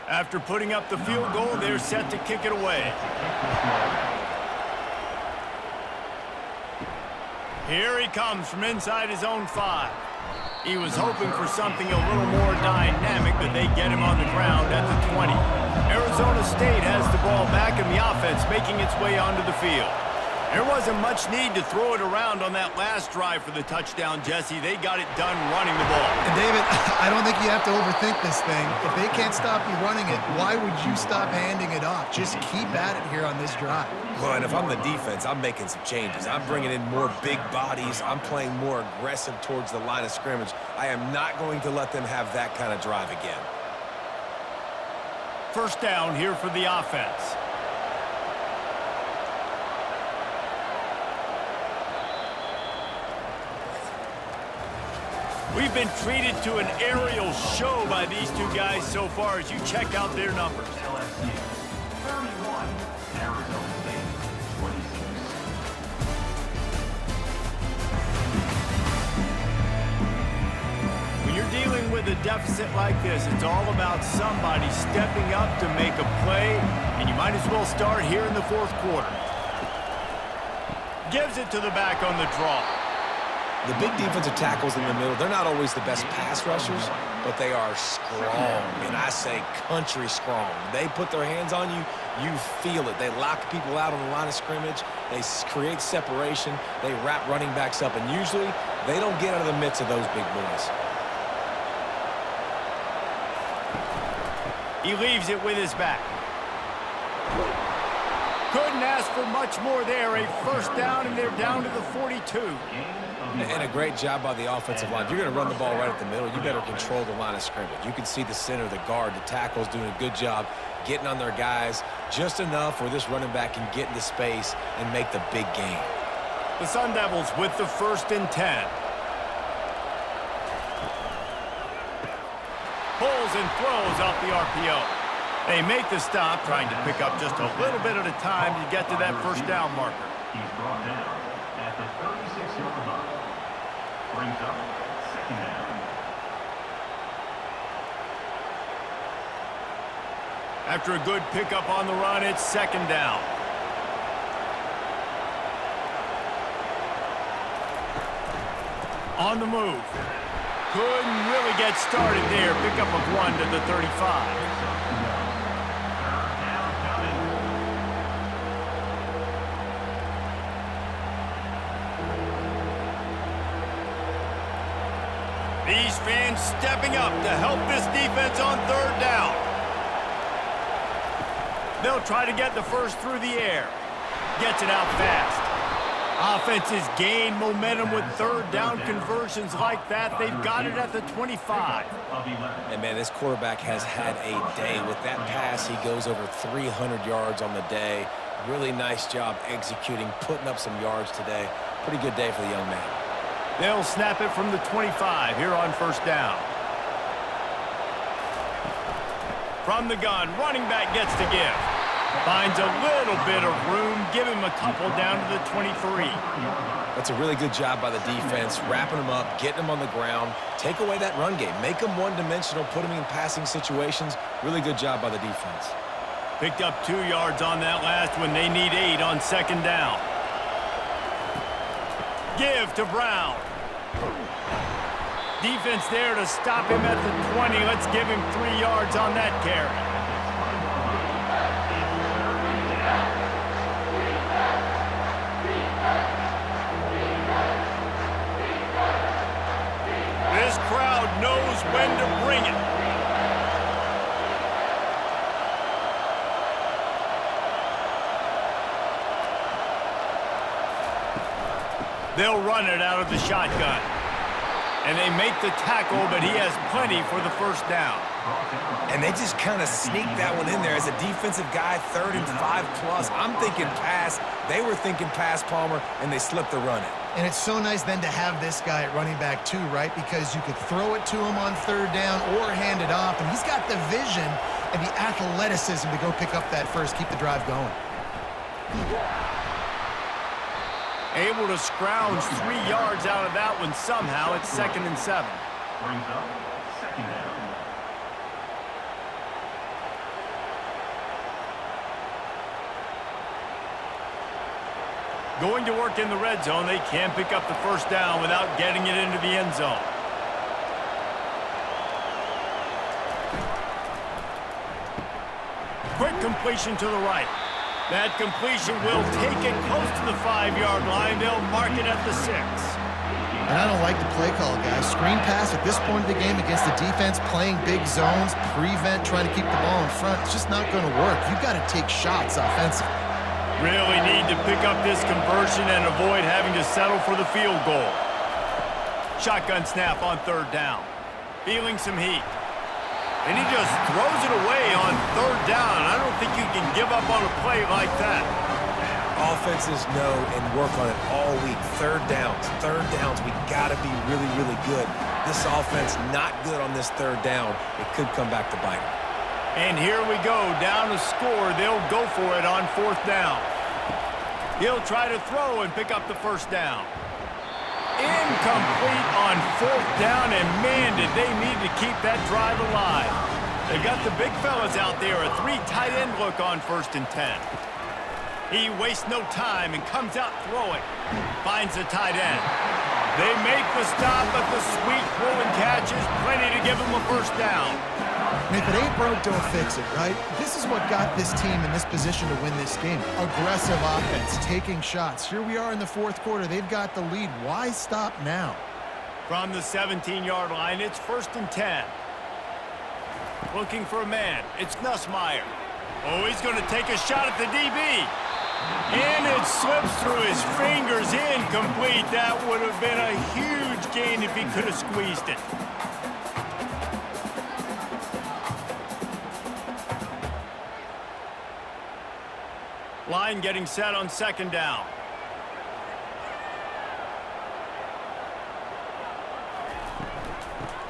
After putting up the field goal, they're set to kick it away. Here he comes from inside his own 5. He was hoping for something a little more dynamic, but they get him on the ground at the 20. Arizona State has the ball back in the offense, making its way onto the field. There wasn't much need to throw it around on that last drive for the touchdown, Jesse. They got it done running the ball. And David, I don't think you have to overthink this thing. If they can't stop you running it, why would you stop handing it off? Just keep at it here on this drive. Well, and if I'm the defense, I'm making some changes. I'm bringing in more big bodies. I'm playing more aggressive towards the line of scrimmage. I am not going to let them have that kind of drive again. First down here for the offense. We've been treated to an aerial show by these two guys so far as you check out their numbers. LSU 31, Arizona State 26. When you're dealing with a deficit like this, it's all about somebody stepping up to make a play, and you might as well start here in the fourth quarter. Gives it to the back on the draw. The big defensive tackles in the middle, they're not always the best pass rushers, but they are strong, and I say country strong. They put their hands on you, you feel it. They lock people out on the line of scrimmage. They create separation. They wrap running backs up, and usually they don't get out of the midst of those big boys. He leaves it with his back. Couldn't ask for much more there. A first down, and they're down to the 42. And a great job by the offensive line. If you're going to run the ball right at the middle, you better control the line of scrimmage. You can see the center, the guard, the tackles doing a good job getting on their guys just enough where this running back can get into space and make the big game. The Sun Devils with the 1st and 10. Pulls and throws off the RPO. They make the stop, trying to pick up just a little bit at a time to get to that first down marker. He's brought down at the 36-yard line. Brings up second down. After a good pickup on the run, it's second down. On the move. Couldn't really get started there. Pickup of 1 to the 35. These fans stepping up to help this defense on third down. They'll try to get the first through the air. Gets it out fast. Offenses gain momentum with third down conversions like that. They've got it at the 25. And, man, this quarterback has had a day. With that pass, he goes over 300 yards on the day. Really nice job executing, putting up some yards today. Pretty good day for the young man. They'll snap it from the 25 here on first down. From the gun, running back gets to give. Finds a little bit of room. Give him a couple down to the 23. That's a really good job by the defense, wrapping them up, getting them on the ground. Take away that run game. Make them one-dimensional, put them in passing situations. Really good job by the defense. Picked up 2 yards on that last one. They need 8 on second down. Give to Brown. Defense there to stop him at the 20. Let's give him 3 yards on that carry. This crowd knows when to bring it. They'll run it out of the shotgun. And they make the tackle, but he has plenty for the first down. And they just kind of sneak that one in there as a defensive guy, 3rd and 5+. I'm thinking pass. They were thinking pass, Palmer, and they slipped the run in. And it's so nice then to have this guy at running back too, right? Because you could throw it to him on third down or hand it off, and he's got the vision and the athleticism to go pick up that first, keep the drive going. Able to scrounge 3 yards out of that one somehow. It's 2nd and 7. Brings up second down. Going to work in the red zone. They can't pick up the first down without getting it into the end zone. Quick completion to the right. That completion will take it close to the 5-yard line. They'll mark it at the 6. And I don't like the play call, guys. Screen pass at this point of the game against the defense, playing big zones, prevent, trying to keep the ball in front. It's just not going to work. You've got to take shots offensively. Really need to pick up this conversion and avoid having to settle for the field goal. Shotgun snap on third down. Feeling some heat. And he just throws it away on third down. I don't think you can give up on a play like that. Offenses know and work on it all week. Third downs, we got to be really, really good. This offense not good on this third down. It could come back to bite them. And here we go, down to score. They'll go for it on fourth down. He'll try to throw and pick up the first down. Incomplete on fourth down, and man, did they need to keep that drive alive. They've got the big fellas out there, a 3 tight end look on 1st and 10. He wastes no time and comes out throwing. Finds the tight end. They make the stop, but the sweet throw and catch is plenty to give him a first down. And if it ain't broke, don't fix it, right? This is what got this team in this position to win this game. Aggressive offense, taking shots. Here we are in the 4th quarter. They've got the lead. Why stop now? From the 17-yard line, it's 1st and 10. Looking for a man. It's Nussmeier. Oh, he's going to take a shot at the DB. And it slips through his fingers, incomplete. That would have been a huge gain if he could have squeezed it. Line getting set on second down.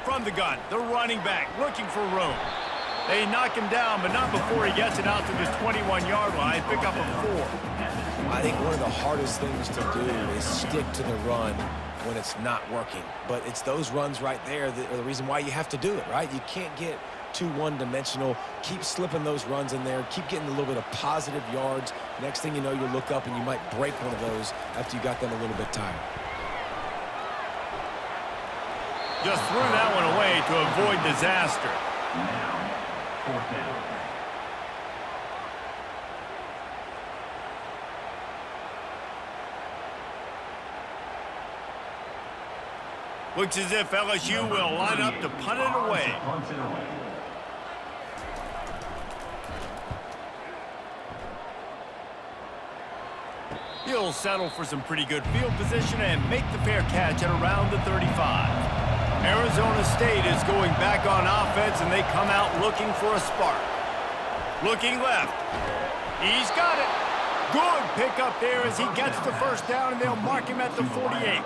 From the gun, the running back looking for room. They knock him down, but not before he gets it out to the 21-yard line. Pick up a 4. I think one of the hardest things to do is stick to the run when it's not working. But it's those runs right there that are the reason why you have to do it, right? You can't get too one-dimensional. Keep slipping those runs in there. Keep getting a little bit of positive yards. Next thing you know, you look up and you might break one of those after you got them a little bit tired. Just threw that one away to avoid disaster. Now, fourth down. Looks as if LSU will line up to punt it away. Punts it away. He'll settle for some pretty good field position and make the fair catch at around the 35. Arizona State is going back on offense, and they come out looking for a spark. Looking left. He's got it. Good pickup there as he gets the first down, and they'll mark him at the 48.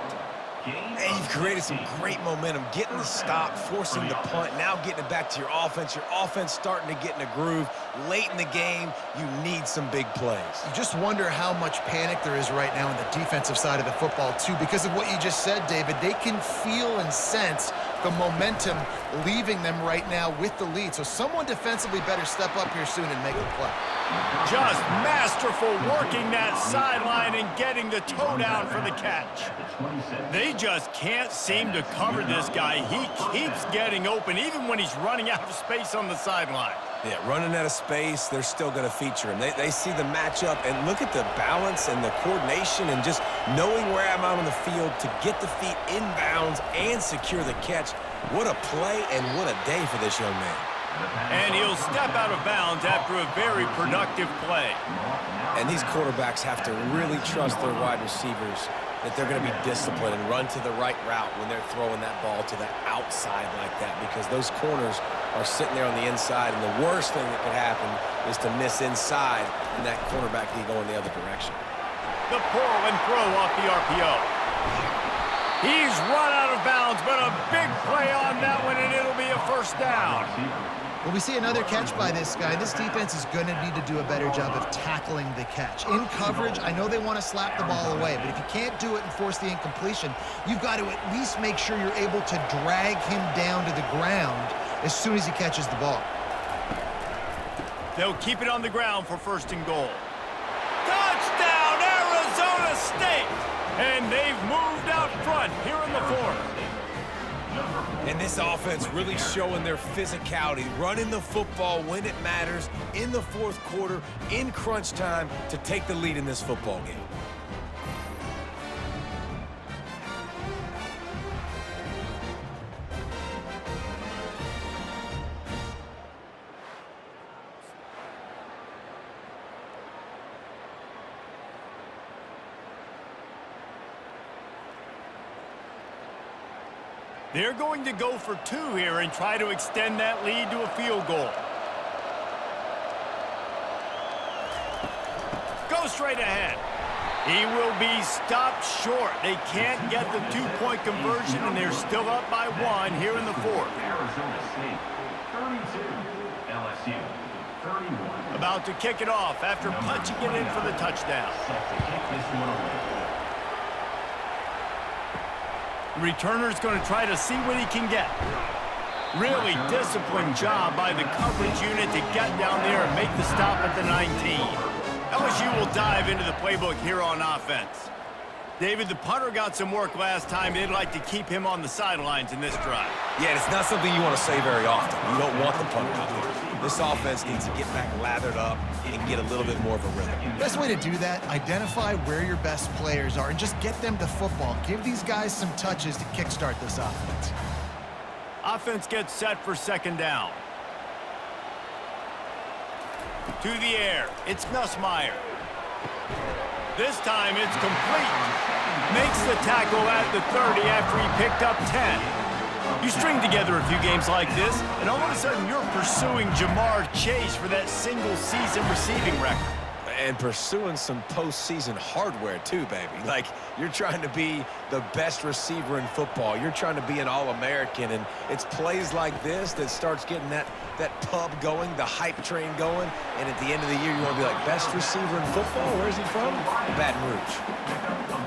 Hey, you've created some great momentum, getting the stop, forcing the punt, now getting it back to your offense. Your offense starting to get in a groove. Late in the game, you need some big plays. You just wonder how much panic there is right now on the defensive side of the football, too, because of what you just said, David. They can feel and sense the momentum leaving them right now with the lead. So someone defensively better step up here soon and make a play. Just masterful working that sideline and getting the toe down for the catch. They just can't seem to cover this guy. He keeps getting open even when he's running out of space on the sideline. Yeah, running out of space, they're still going to feature him. They see the matchup, and look at the balance and the coordination and just knowing where I'm out on the field to get the feet inbounds and secure the catch. What a play and what a day for this young man. And he'll step out of bounds after a very productive play. And these quarterbacks have to really trust their wide receivers that they're going to be disciplined and run to the right route when they're throwing that ball to the outside like that, because those corners are sitting there on the inside, and the worst thing that could happen is to miss inside and that cornerback be going the other direction. The pull and throw off the RPO. He's run out of bounds, but a big play on that one, and it'll be a first down. Well, we see another catch by this guy. This defense is going to need to do a better job of tackling the catch. In coverage, I know they want to slap the ball away, but if you can't do it and force the incompletion, you've got to at least make sure you're able to drag him down to the ground as soon as he catches the ball. They'll keep it on the ground for first and goal. Touchdown, Arizona State! And they've moved out front here in the fourth. And this offense really showing their physicality, running the football when it matters, in the fourth quarter, in crunch time, to take the lead in this football game. They're going to go for two here and try to extend that lead to a field goal. Go straight ahead. He will be stopped short. They can't get the two-point conversion, and they're still up by one here in the fourth. Arizona State, 32. LSU, 31. About to kick it off after punching it in for the touchdown. Set to kick this one away. Returner's going to try to see what he can get. Really disciplined job by the coverage unit to get down there and make the stop at the 19. LSU will dive into the playbook here on offense. David, the punter got some work last time. They'd like to keep him on the sidelines in this drive. Yeah, it's not something you want to say very often. You don't want the punter out there. This offense needs to get back lathered up and get a little bit more of a rhythm. Best way to do that, identify where your best players are and just get them to football. Give these guys some touches to kickstart this offense. Offense gets set for second down. To the air, it's Nussmeier. This time it's complete. Makes the tackle at the 30 after he picked up 10. You string together a few games like this, and all of a sudden you're pursuing Jamar Chase for that single-season receiving record. And pursuing some postseason hardware too, baby. Like, you're trying to be the best receiver in football. You're trying to be an All-American, and it's plays like this that starts getting that pub going, the hype train going, and at the end of the year you want to be like, best receiver in football? Where's he from? Baton Rouge.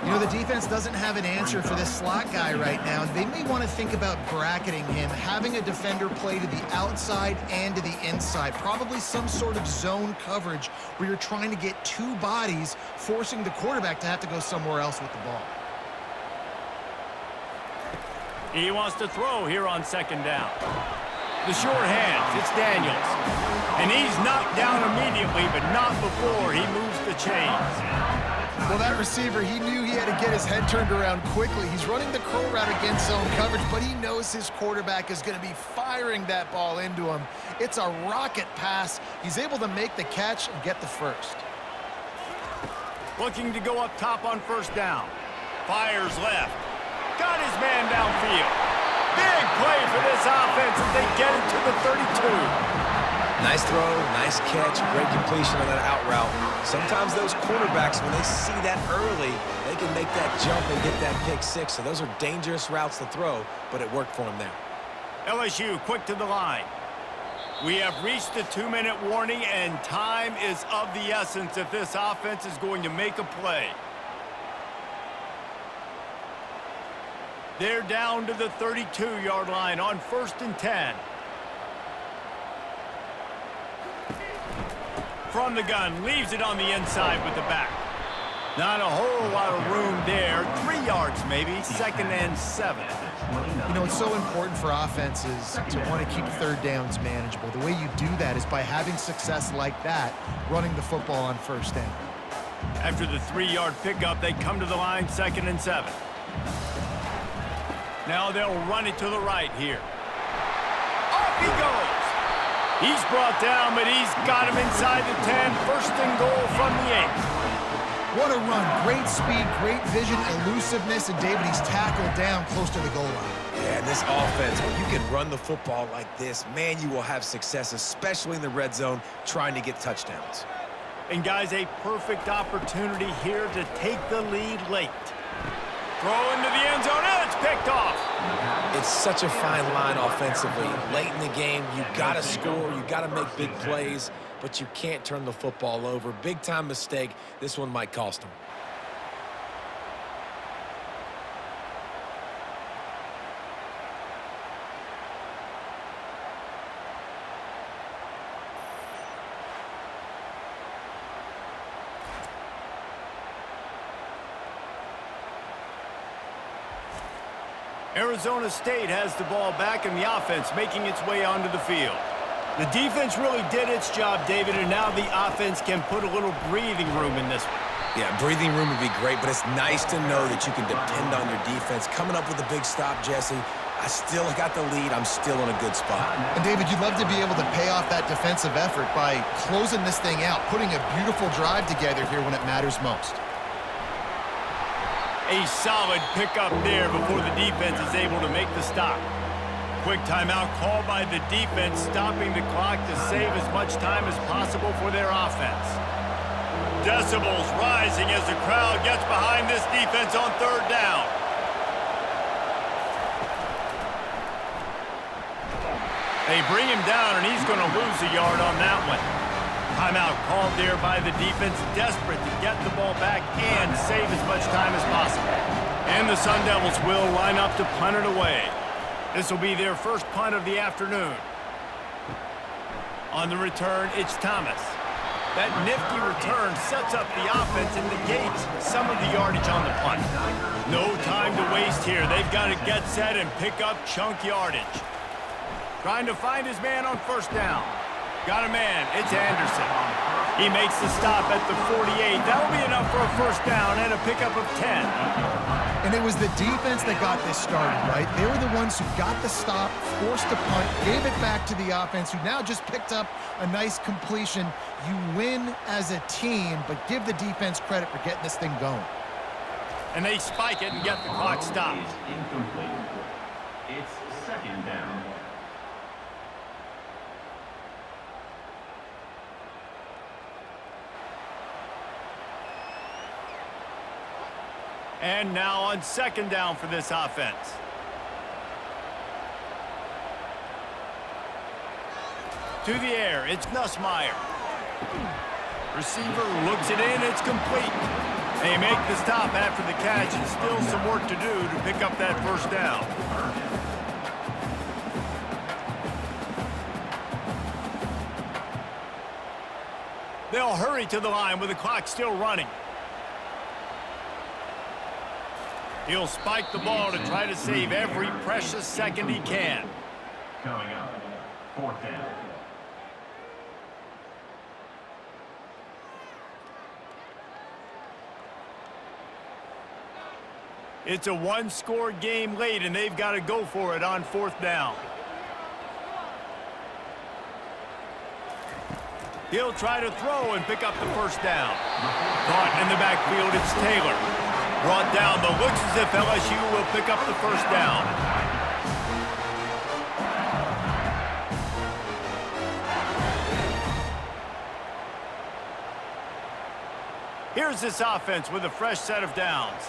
You know, the defense doesn't have an answer for this slot guy right now. They may want to think about bracketing him, having a defender play to the outside and to the inside. Probably some sort of zone coverage where you're trying to get two bodies, forcing the quarterback to have to go somewhere else with the ball. He wants to throw here on second down. The short hands, it's Daniels. And he's knocked down immediately, but not before he moves the chains. Well, that receiver, he knew he had to get his head turned around quickly. He's running the curl route against zone coverage, but he knows his quarterback is going to be firing that ball into him. It's a rocket pass. He's able to make the catch and get the first. Looking to go up top on first down. Fires left. Got his man downfield. Big play for this offense as they get it to the 32. Nice throw, nice catch, great completion on that out route. Sometimes those quarterbacks, when they see that early, they can make that jump and get that pick six. So those are dangerous routes to throw, but it worked for them there. LSU quick to the line. We have reached the 2-minute warning, and time is of the essence if this offense is going to make a play. They're down to the 32-yard line on 1st and 10. From the gun, leaves it on the inside with the back. Not a whole lot of room there. 3 yards maybe, 2nd and 7. You know, it's so important for offenses to want to keep third downs manageable. The way you do that is by having success like that, running the football on first down. After the 3-yard pickup, they come to the line, 2nd and 7. Now they'll run it to the right here. Off he goes. He's brought down, but he's got him inside the 10. 1st and goal from the 8. What a run. Great speed, great vision, elusiveness, and David, he's tackled down close to the goal line. Yeah, and this offense, when you can run the football like this, man, you will have success, especially in the red zone, trying to get touchdowns. And, guys, a perfect opportunity here to take the lead late. Throw into the end zone, and it's picked off. It's such a fine line offensively. Late in the game, you got to score, you got to make big plays, but you can't turn the football over. Big-time mistake. This one might cost them. Arizona State has the ball back in the offense, making its way onto the field. The defense really did its job, David, and now the offense can put a little breathing room in this one. Yeah, breathing room would be great, but it's nice to know that you can depend on your defense. Coming up with a big stop, Jesse. I still got the lead. I'm still in a good spot. And, David, you'd love to be able to pay off that defensive effort by closing this thing out, putting a beautiful drive together here when it matters most. A solid pickup there before the defense is able to make the stop. Quick timeout called by the defense, stopping the clock to save as much time as possible for their offense. Decibels rising as the crowd gets behind this defense on 3rd down. They bring him down, and he's going to lose a yard on that one. Timeout called there by the defense, desperate to get the ball back and save as much time as possible. And the Sun Devils will line up to punt it away. This will be their first punt of the afternoon. On the return, it's Thomas. That nifty return sets up the offense and negates some of the yardage on the punt. No time to waste here. They've got to get set and pick up chunk yardage. Trying to find his man on 1st down. Got a man. It's Anderson. He makes the stop at the 48. That'll be enough for a 1st down and a pickup of 10. And it was the defense that got this started, right? They were the ones who got the stop, forced a punt, gave it back to the offense, who now just picked up a nice completion. You win as a team, but give the defense credit for getting this thing going. And they spike it and get the clock stopped. Incomplete. It's 2nd down. And now on 2nd down for this offense. To the air, it's Nussmeier. Receiver looks it in, it's complete. They make the stop after the catch, and still some work to do to pick up that 1st down. They'll hurry to the line with the clock still running. He'll spike the ball to try to save every precious second he can. Coming up, 4th down. It's a one-score game late, and they've got to go for it on 4th down. He'll try to throw and pick up the 1st down. Caught in the backfield, it's Taylor. Brought down, but looks as if LSU will pick up the first down. Here's this offense with a fresh set of downs.